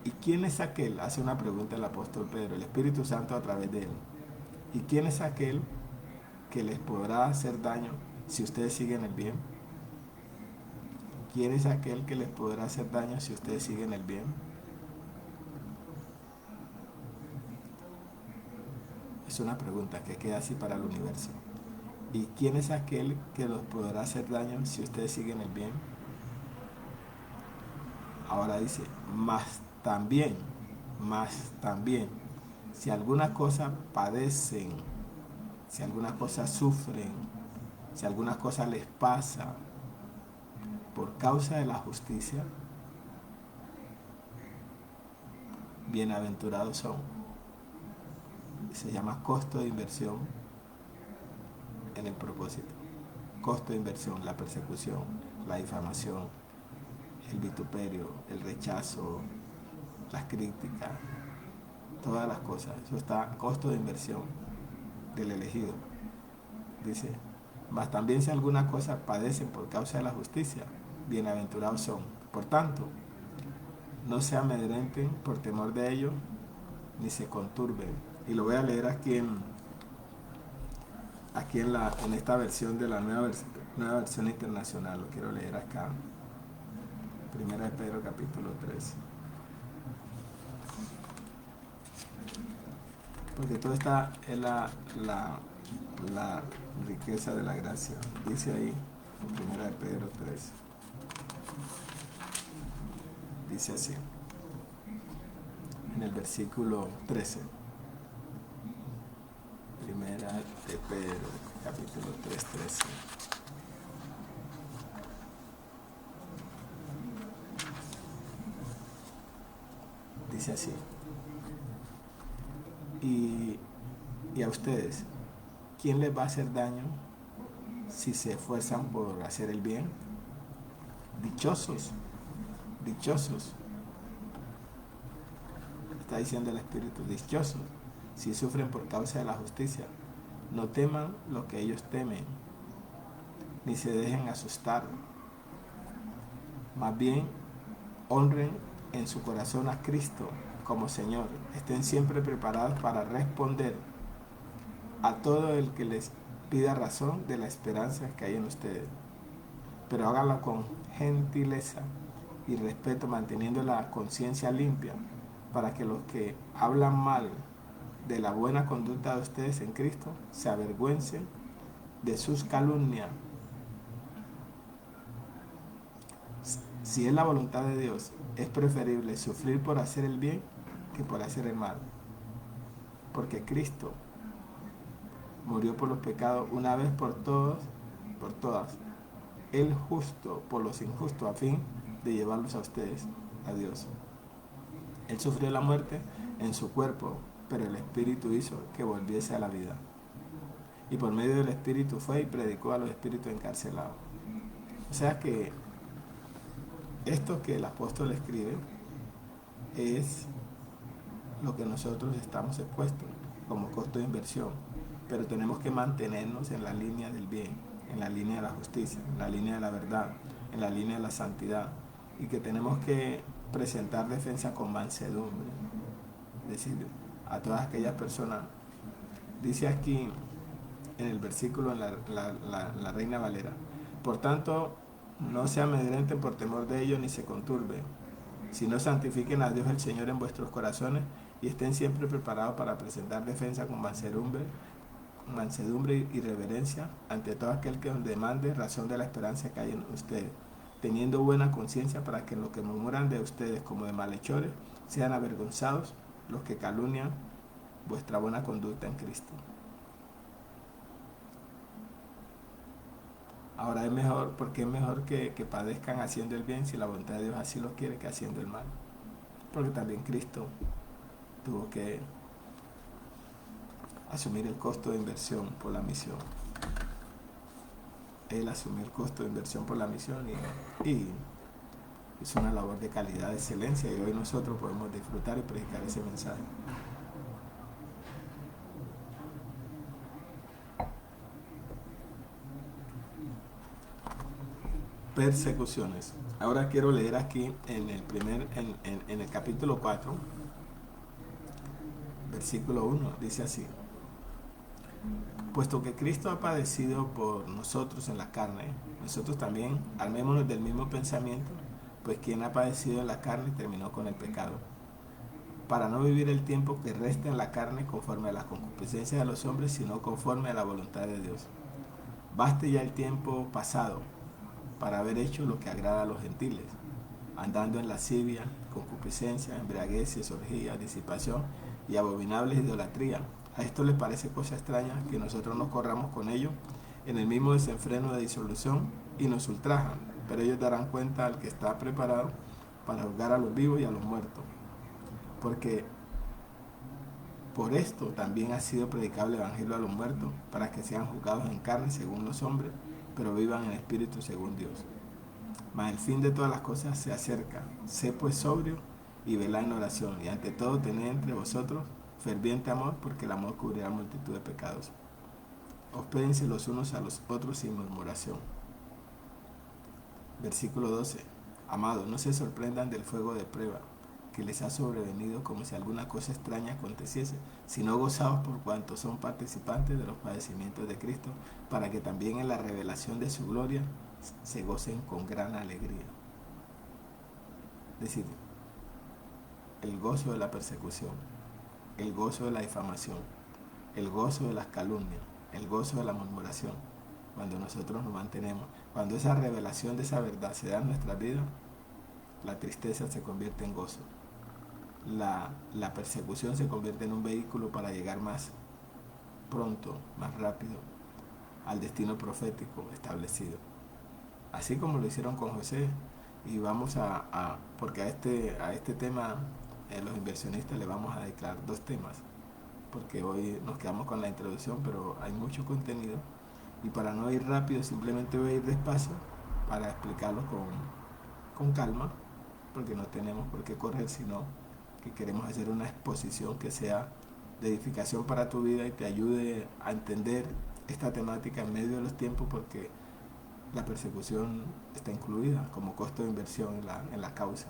¿Y quién es aquel? Hace una pregunta el apóstol Pedro, el Espíritu Santo a través de él. ¿Y quién es aquel que les podrá hacer daño si ustedes siguen el bien? ¿Quién es aquel que les podrá hacer daño si ustedes siguen el bien? Es una pregunta que queda así para el universo. ¿Y quién es aquel que los podrá hacer daño si ustedes siguen el bien? Ahora dice, más también, si alguna cosa padecen, si alguna cosa sufren, si alguna cosa les pasa por causa de la justicia, bienaventurados son. Se llama costo de inversión en el propósito. Costo de inversión, la persecución, la difamación, el vituperio, el rechazo, las críticas, todas las cosas. Eso está costo de inversión del elegido. Dice, mas también si alguna cosa padecen por causa de la justicia, bienaventurados son. Por tanto, no se amedrenten por temor de ellos, ni se conturben. Y lo voy a leer aquí en esta versión de la nueva versión internacional. Lo quiero leer acá. 1 de Pedro capítulo 3. Porque todo está en la riqueza de la gracia. Dice ahí, en 1 de Pedro 3. Dice así, en el versículo 13. 1 de Pedro, capítulo 3, 13. Dice así. Y a ustedes, ¿quién les va a hacer daño si se esfuerzan por hacer el bien? Dichosos, dichosos. Está diciendo el Espíritu, dichosos. si sufren por causa de la justicia. No teman lo que ellos temen, ni se dejen asustar. Más bien, honren en su corazón a Cristo como Señor. Estén siempre preparados para responder a todo el que les pida razón de la esperanza que hay en ustedes. Pero háganlo con gentileza y respeto, manteniendo la conciencia limpia, para que los que hablan mal de la buena conducta de ustedes en Cristo se avergüencen de sus calumnias. Si es la voluntad de Dios, es preferible sufrir por hacer el bien que por hacer el mal. Porque Cristo murió por los pecados una vez por todas, el justo por los injustos, a fin de llevarlos a ustedes, a Dios. Él sufrió la muerte en su cuerpo, pero el Espíritu hizo que volviese a la vida. Y por medio del Espíritu fue y predicó a los espíritus encarcelados. O sea que esto que el apóstol escribe es lo que nosotros estamos expuestos como costo de inversión, pero tenemos que mantenernos en la línea del bien, en la línea de la justicia, en la línea de la verdad, en la línea de la santidad, y que tenemos que presentar defensa con mansedumbre. Es decir, a todas aquellas personas, dice aquí en el versículo, en la Reina Valera: por tanto, no se amedrenten por temor de ellos, ni se conturben, sino santifiquen a Dios el Señor en vuestros corazones, y estén siempre preparados para presentar defensa con mansedumbre y reverencia ante todo aquel que os demande razón de la esperanza que hay en ustedes, teniendo buena conciencia, para que los que murmuran de ustedes como de malhechores sean avergonzados los que calumnian vuestra buena conducta en Cristo. Ahora es mejor, porque es mejor que padezcan haciendo el bien, si la voluntad de Dios así lo quiere, que haciendo el mal. Porque también Cristo tuvo que asumir el costo de inversión por la misión. Él asumió el costo de inversión por la misión y hizo una labor de calidad, de excelencia, y hoy nosotros podemos disfrutar y predicar ese mensaje. Persecuciones. Ahora quiero leer aquí en el capítulo 4, versículo 1, dice así: puesto que Cristo ha padecido por nosotros en la carne, nosotros también armémonos del mismo pensamiento, pues quien ha padecido en la carne terminó con el pecado, para no vivir el tiempo que resta en la carne conforme a las concupiscencias de los hombres, sino conforme a la voluntad de Dios. Baste ya el tiempo pasado para haber hecho lo que agrada a los gentiles, andando en lascivia, concupiscencia, embriagueces, orgías, disipación y abominables idolatría. A esto les parece cosa extraña que nosotros nos corramos con ellos en el mismo desenfreno de disolución, y nos ultrajan, pero ellos darán cuenta al que está preparado para juzgar a los vivos y a los muertos. Porque por esto también ha sido predicado el evangelio a los muertos, para que sean juzgados en carne según los hombres, pero vivan en espíritu según Dios. Mas el fin de todas las cosas se acerca. Sé pues sobrio y velad en oración, y ante todo tened entre vosotros ferviente amor, porque el amor cubrirá multitud de pecados. Hospédense los unos a los otros sin murmuración. Versículo 12. Amados, no se sorprendan del fuego de prueba que les ha sobrevenido como si alguna cosa extraña aconteciese, sino gozaos por cuanto son participantes de los padecimientos de Cristo, para que también en la revelación de su gloria se gocen con gran alegría. Es decir, el gozo de la persecución, el gozo de la difamación, el gozo de las calumnias, el gozo de la murmuración, cuando nosotros nos mantenemos, cuando esa revelación de esa verdad se da en nuestra vida, la tristeza se convierte en gozo. La persecución se convierte en un vehículo para llegar más pronto, más rápido al destino profético establecido. Así como lo hicieron con José. Y vamos porque a este tema los inversionistas le vamos a dedicar 2 temas, porque hoy nos quedamos con la introducción, pero hay mucho contenido, y para no ir rápido simplemente voy a ir despacio para explicarlo con calma, porque no tenemos por qué correr, sino que queremos hacer una exposición que sea de edificación para tu vida y te ayude a entender esta temática en medio de los tiempos, porque la persecución está incluida como costo de inversión en la causa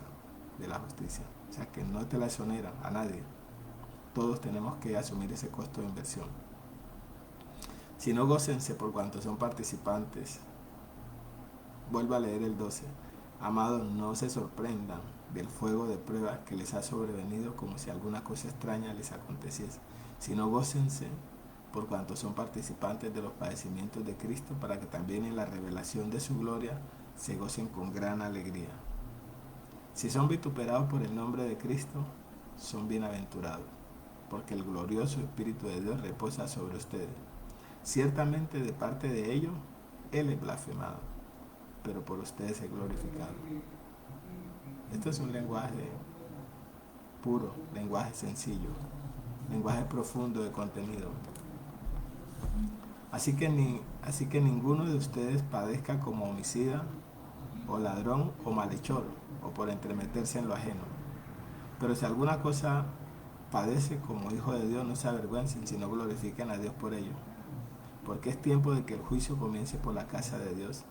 de la justicia. O sea que no te la exonera a nadie. Todos tenemos que asumir ese costo de inversión. Si no, gócense por cuanto son participantes. Vuelvo a leer el 12. Amados, no se sorprendan del fuego de prueba que les ha sobrevenido como si alguna cosa extraña les aconteciese, sino gócense por cuanto son participantes de los padecimientos de Cristo, para que también en la revelación de su gloria se gocen con gran alegría. Si son vituperados por el nombre de Cristo, son bienaventurados, porque el glorioso Espíritu de Dios reposa sobre ustedes. Ciertamente de parte de ellos, Él es blasfemado, pero por ustedes es glorificado. Esto es un lenguaje puro, lenguaje sencillo, lenguaje profundo de contenido. Así que ninguno de ustedes padezca como homicida, o ladrón, o malhechor, o por entremeterse en lo ajeno. Pero si alguna cosa padece como hijo de Dios, no se avergüencen, sino glorifiquen a Dios por ello. Porque es tiempo de que el juicio comience por la casa de Dios.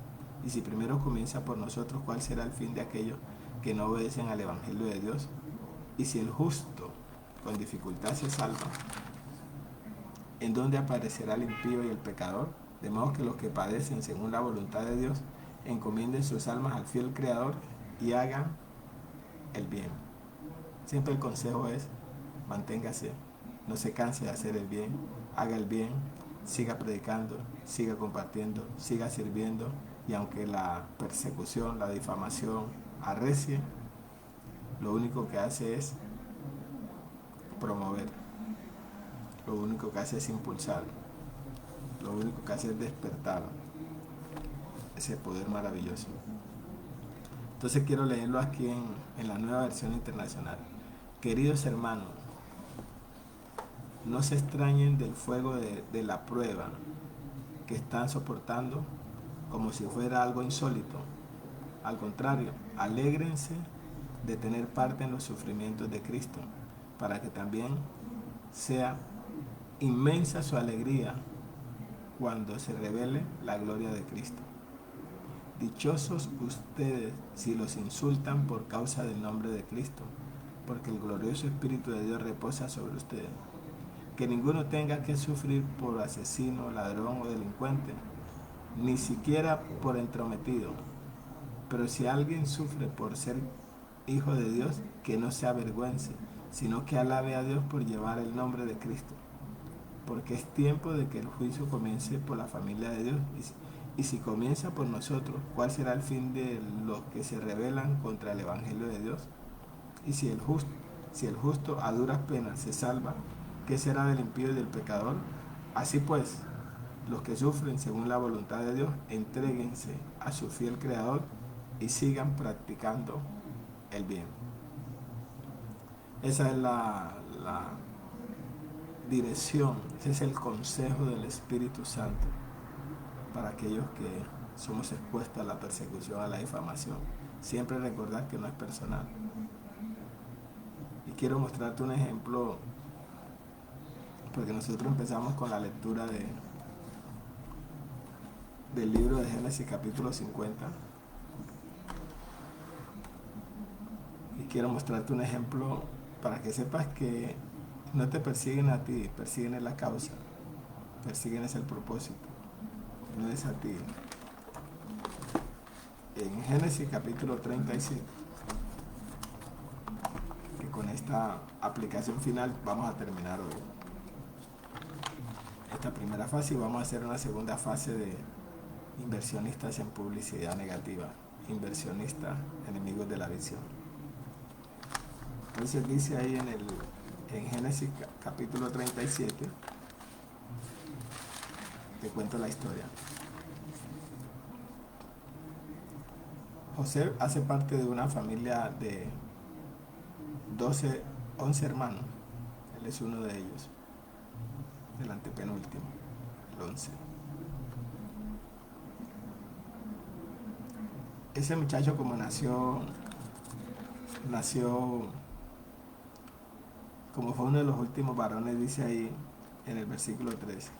Y si primero comienza por nosotros, ¿cuál será el fin de aquellos que no obedecen al Evangelio de Dios? Y si el justo con dificultad se salva, ¿en dónde aparecerá el impío y el pecador? De modo que los que padecen según la voluntad de Dios encomienden sus almas al fiel Creador y hagan el bien. Siempre el consejo es: manténgase, no se canse de hacer el bien, haga el bien, siga predicando, siga compartiendo, siga sirviendo, y aunque la persecución, la difamación arrecie, lo único que hace es promover, lo único que hace es impulsar, lo único que hace es despertar ese poder maravilloso. Entonces quiero leerlo aquí en la Nueva Versión Internacional. Queridos hermanos, no se extrañen del fuego de la prueba que están soportando como si fuera algo insólito. Al contrario, alégrense de tener parte en los sufrimientos de Cristo, para que también sea inmensa su alegría cuando se revele la gloria de Cristo. Dichosos ustedes si los insultan por causa del nombre de Cristo, porque el glorioso Espíritu de Dios reposa sobre ustedes. Que ninguno tenga que sufrir por asesino, ladrón o delincuente, ni siquiera por entrometido. Pero si alguien sufre por ser hijo de Dios, que no se avergüence, sino que alabe a Dios por llevar el nombre de Cristo. Porque es tiempo de que el juicio comience por la familia de Dios. Y si comienza por nosotros, ¿cuál será el fin de los que se rebelan contra el Evangelio de Dios? Y si el justo a duras penas se salva, ¿qué será del impío y del pecador? Así pues, los que sufren según la voluntad de Dios, entréguense a su fiel Creador y sigan practicando el bien. Esa es la dirección, ese es el consejo del Espíritu Santo para aquellos que somos expuestos a la persecución, a la difamación. Siempre recordar que no es personal. Y quiero mostrarte un ejemplo, porque nosotros empezamos con la lectura del libro de Génesis capítulo 50. Y quiero mostrarte un ejemplo para que sepas que no te persiguen a ti, persiguen en la causa, persiguen es el propósito, no es a ti. En Génesis capítulo 37, que con esta aplicación final vamos a terminar hoy esta primera fase, y vamos a hacer una segunda fase de inversionistas en publicidad negativa, inversionistas enemigos de la visión. Entonces dice ahí en Génesis capítulo 37, te cuento la historia. José hace parte de una familia de 11 hermanos. Él es uno de ellos, el antepenúltimo, el 11. Ese muchacho, como nació como fue uno de los últimos varones, dice ahí en el versículo 13,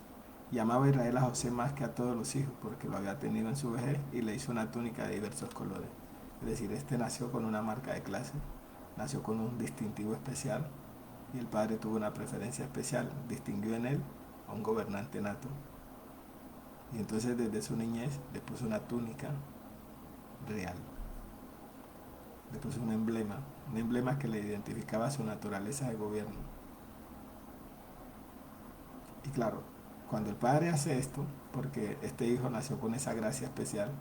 y amaba Israel a José más que a todos los hijos, porque lo había tenido en su vejez y le hizo una túnica de diversos colores. Es decir, este nació con una marca de clase, nació con un distintivo especial, y el padre tuvo una preferencia especial, distinguió en él a un gobernante nato. Y entonces desde su niñez le puso una túnica real, le puso un emblema que le identificaba su naturaleza de gobierno. Y claro, cuando el padre hace esto, porque este hijo nació con esa gracia especial,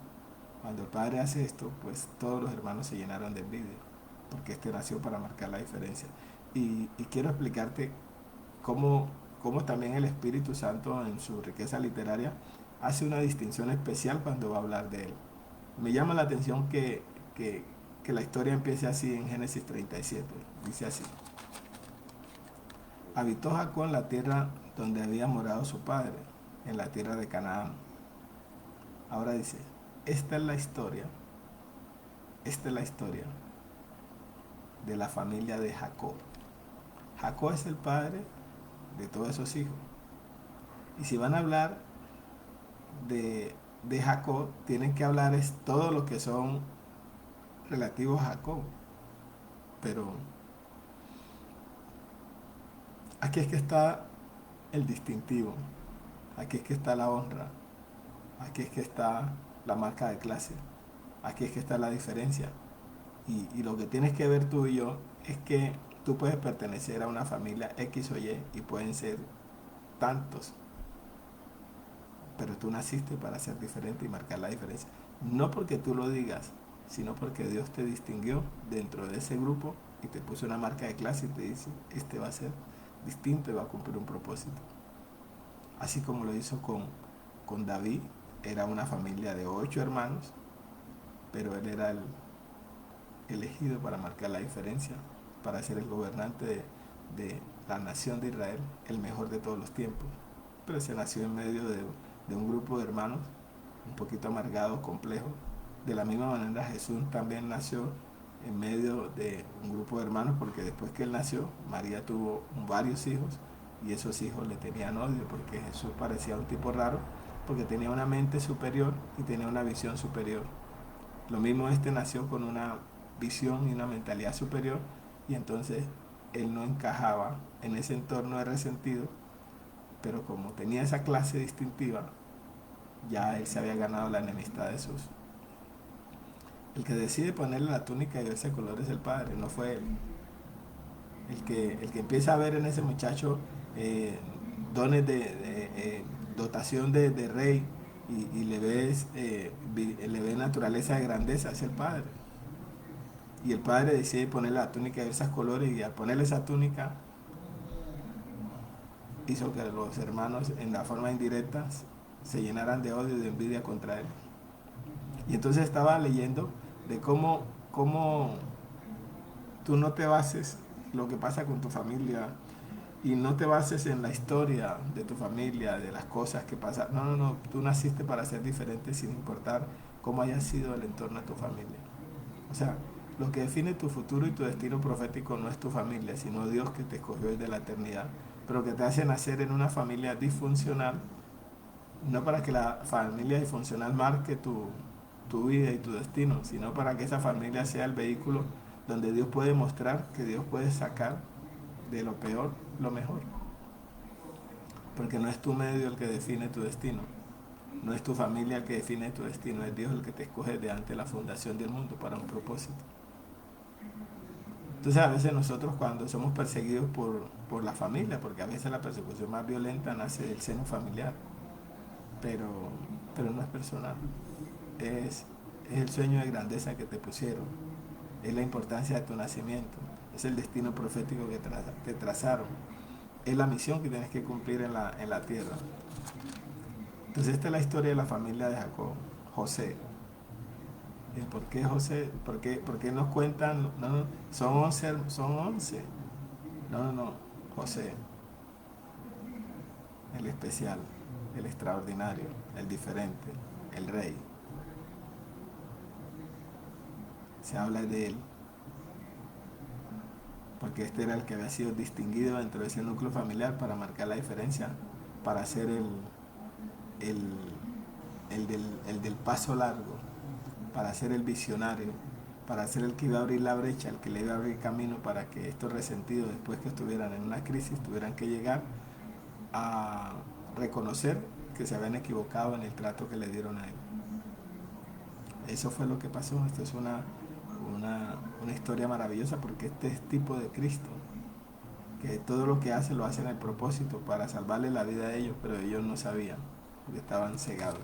cuando el padre hace esto, pues todos los hermanos se llenaron de envidia, porque este nació para marcar la diferencia. Y quiero explicarte cómo, cómo también el Espíritu Santo en su riqueza literaria hace una distinción especial cuando va a hablar de él. Me llama la atención que la historia empiece así en Génesis 37. Dice así: habitó Jacob en la tierra donde había morado su padre, en la tierra de Canaán. Ahora dice, esta es la historia, esta es la historia de la familia de Jacob. Jacob es el padre de todos esos hijos. Y si van a hablar de Jacob, tienen que hablar es todo lo que son relativos a Jacob. Pero aquí es que está el distintivo, aquí es que está la honra, aquí es que está la marca de clase, aquí es que está la diferencia. Y lo que tienes que ver tú y yo es que tú puedes pertenecer a una familia X o Y pueden ser tantos, pero tú naciste para ser diferente y marcar la diferencia. No porque tú lo digas, sino porque Dios te distinguió dentro de ese grupo y te puso una marca de clase y te dice, este va a ser distinto y va a cumplir un propósito. Así como lo hizo con David, era una familia de 8 hermanos, pero él era el elegido para marcar la diferencia, para ser el gobernante de la nación de Israel, el mejor de todos los tiempos. Pero se nació en medio de un grupo de hermanos un poquito amargados, complejos. De la misma manera Jesús también nació en medio de un grupo de hermanos, porque después que él nació, María tuvo varios hijos y esos hijos le tenían odio porque Jesús parecía un tipo raro, porque tenía una mente superior y tenía una visión superior. Lo mismo este nació con una visión y una mentalidad superior y entonces él no encajaba en ese entorno de resentido, pero como tenía esa clase distintiva, ya él se había ganado la enemistad de Jesús. El que decide ponerle la túnica de ese color es el padre, no fue él. El que empieza a ver en ese muchacho eh, dones de dotación de rey y le ve naturaleza de grandeza, es el padre. Y el padre decide ponerle la túnica de esos colores y al ponerle esa túnica hizo que los hermanos en la forma indirecta se llenaran de odio y de envidia contra él. Y entonces estaba leyendo de cómo tú no te bases lo que pasa con tu familia y no te bases en la historia de tu familia, de las cosas que pasan. No, no, no, tú naciste para ser diferente sin importar cómo haya sido el entorno de tu familia. O sea, lo que define tu futuro y tu destino profético no es tu familia, sino Dios que te escogió desde la eternidad, pero que te hace nacer en una familia disfuncional, no para que la familia disfuncional marque tu vida y tu destino, sino para que esa familia sea el vehículo donde Dios puede mostrar que Dios puede sacar de lo peor lo mejor. Porque no es tu medio el que define tu destino, no es tu familia el que define tu destino, es Dios el que te escoge desde antes de la fundación del mundo para un propósito. Entonces a veces nosotros cuando somos perseguidos por la familia, porque a veces la persecución más violenta nace del seno familiar, pero, pero no es personal, es el sueño de grandeza que te pusieron, es la importancia de tu nacimiento, es el destino profético que te trazaron, es la misión que tienes que cumplir en la tierra. Entonces esta es la historia de la familia de Jacob, José. ¿Por qué José? ¿Por qué nos cuentan? No, no, son 11, son 11. No, no, no. José, el especial, el extraordinario, el diferente, el rey. Se habla de él. porque este era el que había sido distinguido dentro de ese núcleo familiar para marcar la diferencia, para ser el, el del paso largo, para ser el visionario, para ser el que iba a abrir la brecha, el que le iba a abrir camino para que estos resentidos, después que estuvieran en una crisis, tuvieran que llegar a reconocer que se habían equivocado en el trato que le dieron a él. Eso fue lo que pasó. Esto es una historia maravillosa, porque este es tipo de Cristo, que todo lo que hace lo hace en el propósito para salvarle la vida a ellos, pero ellos no sabían, porque estaban cegados.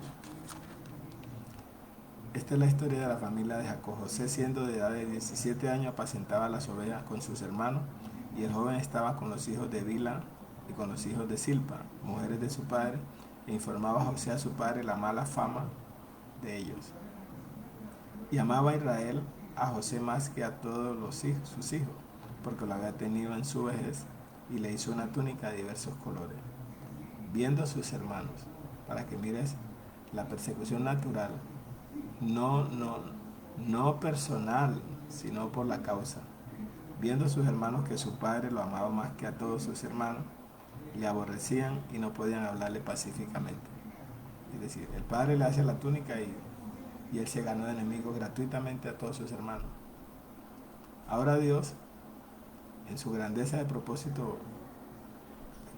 Esta es la historia de la familia de Jacob. José, siendo de edad de 17 años, apacentaba las ovejas con sus hermanos, y el joven estaba con los hijos de Bila y con los hijos de Silpa, mujeres de su padre, e informaba a José a su padre la mala fama de ellos. Y amaba a Israel a José más que a todos sus hijos, porque lo había tenido en su vejez, y le hizo una túnica de diversos colores. Viendo a sus hermanos, para que mires la persecución natural, no personal, sino por la causa. Viendo a sus hermanos que su padre lo amaba más que a todos sus hermanos, le aborrecían y no podían hablarle pacíficamente. Es decir, el padre le hace la túnica y él se ganó de enemigo gratuitamente a todos sus hermanos. Ahora Dios, en su grandeza de propósito,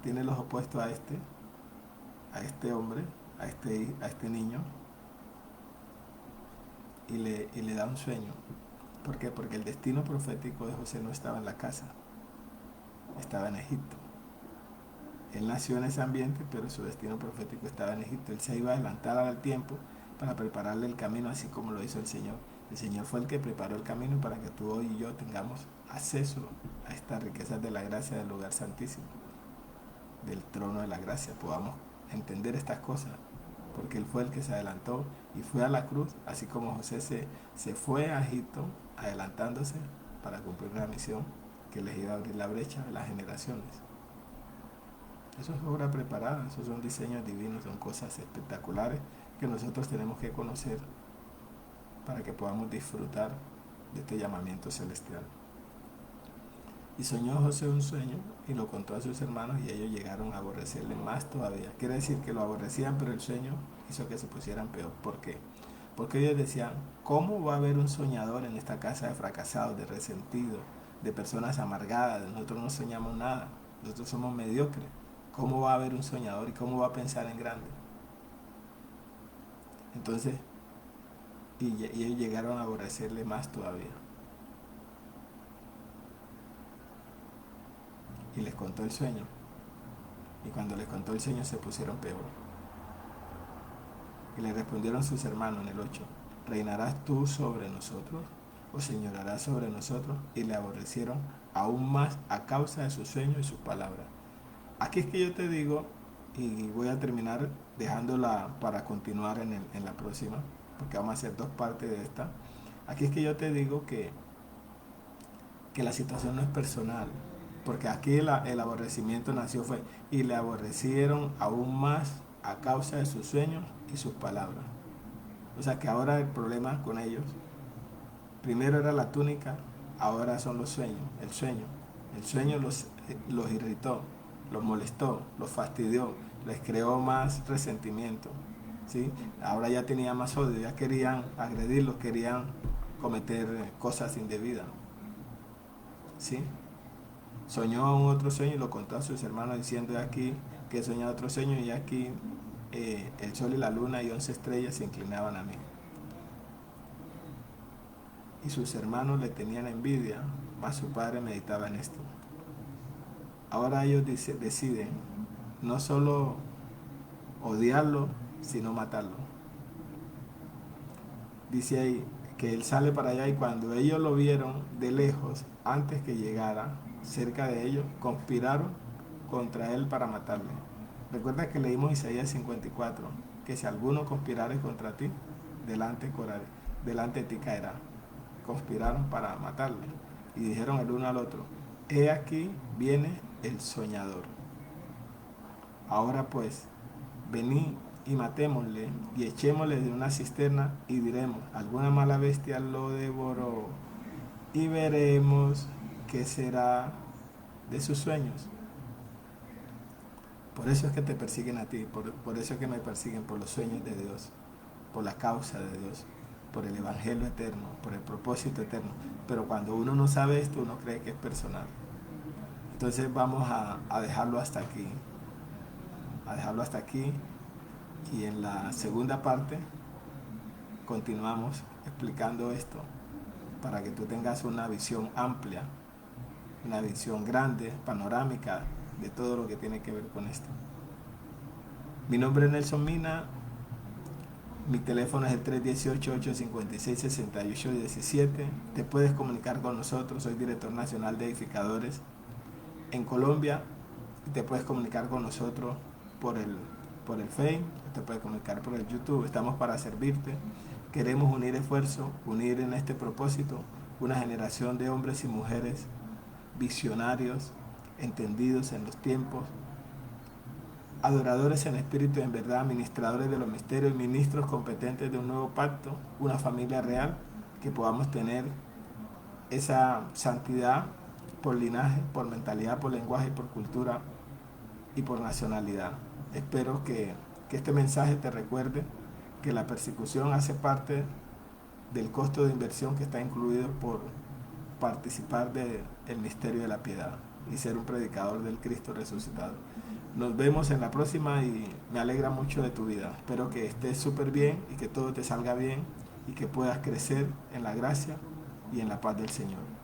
tiene los opuestos a este hombre, a este niño, y le da un sueño. ¿Por qué? Porque el destino profético de José no estaba en la casa, estaba en Egipto. Él nació en ese ambiente, pero su destino profético estaba en Egipto. Él se iba a adelantar al tiempo para prepararle el camino, así como lo hizo el Señor. El Señor fue el que preparó el camino para que tú hoy y yo tengamos acceso a estas riquezas de la gracia del lugar santísimo, del trono de la gracia. Podamos entender estas cosas, porque Él fue el que se adelantó y fue a la cruz, así como José se fue a Egipto, adelantándose para cumplir la misión que les iba a abrir la brecha de las generaciones. Eso es obra preparada, esos son diseños divinos, son cosas espectaculares que nosotros tenemos que conocer para que podamos disfrutar de este llamamiento celestial. Y soñó José un sueño y lo contó a sus hermanos, y ellos llegaron a aborrecerle más todavía. Quiere decir que lo aborrecían, pero el sueño hizo que se pusieran peor. ¿Por qué? Porque ellos decían, ¿cómo va a haber un soñador en esta casa de fracasados, de resentidos, de personas amargadas? Nosotros no soñamos nada, nosotros somos mediocres. ¿Cómo va a haber un soñador y cómo va a pensar en grande? Entonces, y ellos llegaron a aborrecerle más todavía. Y les contó el sueño. Y cuando les contó el sueño se pusieron peor. Y le respondieron sus hermanos en el 8, ¿reinarás tú sobre nosotros o señorarás sobre nosotros? Y le aborrecieron aún más a causa de su sueño y sus palabras. Aquí es que yo te digo, y voy a terminar dejándola para continuar en la próxima, porque vamos a hacer dos partes de esta. Aquí es que yo te digo que la situación no es personal, porque aquí el aborrecimiento nació fue, y le aborrecieron aún más a causa de sus sueños y sus palabras. O sea que ahora el problema con ellos, primero era la túnica, ahora son los sueños, el sueño los irritó, los molestó, los fastidió, les creó más resentimiento, ¿sí? Ahora ya tenían más odio, ya querían agredirlos, querían cometer cosas indebidas, ¿sí? Soñó un otro sueño y lo contó a sus hermanos diciendo, aquí que he soñado otro sueño, y aquí el sol y la luna y 11 estrellas se inclinaban a mí. Y sus hermanos le tenían envidia, mas su padre meditaba en esto. Ahora ellos deciden no solo odiarlo, sino matarlo. Dice ahí que él sale para allá, y cuando ellos lo vieron de lejos, antes que llegara cerca de ellos, conspiraron contra él para matarle. Recuerda que leímos Isaías 54, que si alguno conspirare contra ti, delante de ti caerá. Conspiraron para matarle y dijeron el uno al otro, he aquí viene el soñador. Ahora pues, venid y matémosle y echémosle de una cisterna, y diremos, alguna mala bestia lo devoró, y veremos ¿qué será de sus sueños? Por eso es que te persiguen a ti, por eso es que me persiguen, por los sueños de Dios, por la causa de Dios, por el evangelio eterno, por el propósito eterno. Pero cuando uno no sabe esto, uno cree que es personal. Entonces vamos a dejarlo hasta aquí, a dejarlo hasta aquí, y en la segunda parte continuamos explicando esto para que tú tengas una visión amplia, una visión grande, panorámica de todo lo que tiene que ver con esto. Mi nombre es Nelson Mina, mi teléfono es el 318-856-6817. Te puedes comunicar con nosotros, soy director nacional de edificadores en Colombia, y te puedes comunicar con nosotros por el Facebook, te puedes comunicar por el YouTube, estamos para servirte. Queremos unir esfuerzos, unir en este propósito una generación de hombres y mujeres visionarios, entendidos en los tiempos, adoradores en espíritu y en verdad, administradores de los misterios, ministros competentes de un nuevo pacto, una familia real, que podamos tener esa santidad por linaje, por mentalidad, por lenguaje, por cultura y por nacionalidad. Espero que este mensaje te recuerde que la persecución hace parte del costo de inversión que está incluido por participar del misterio de la piedad y ser un predicador del Cristo resucitado. Nos vemos en la próxima y me alegra mucho de tu vida. Espero que estés súper bien y que todo te salga bien y que puedas crecer en la gracia y en la paz del Señor.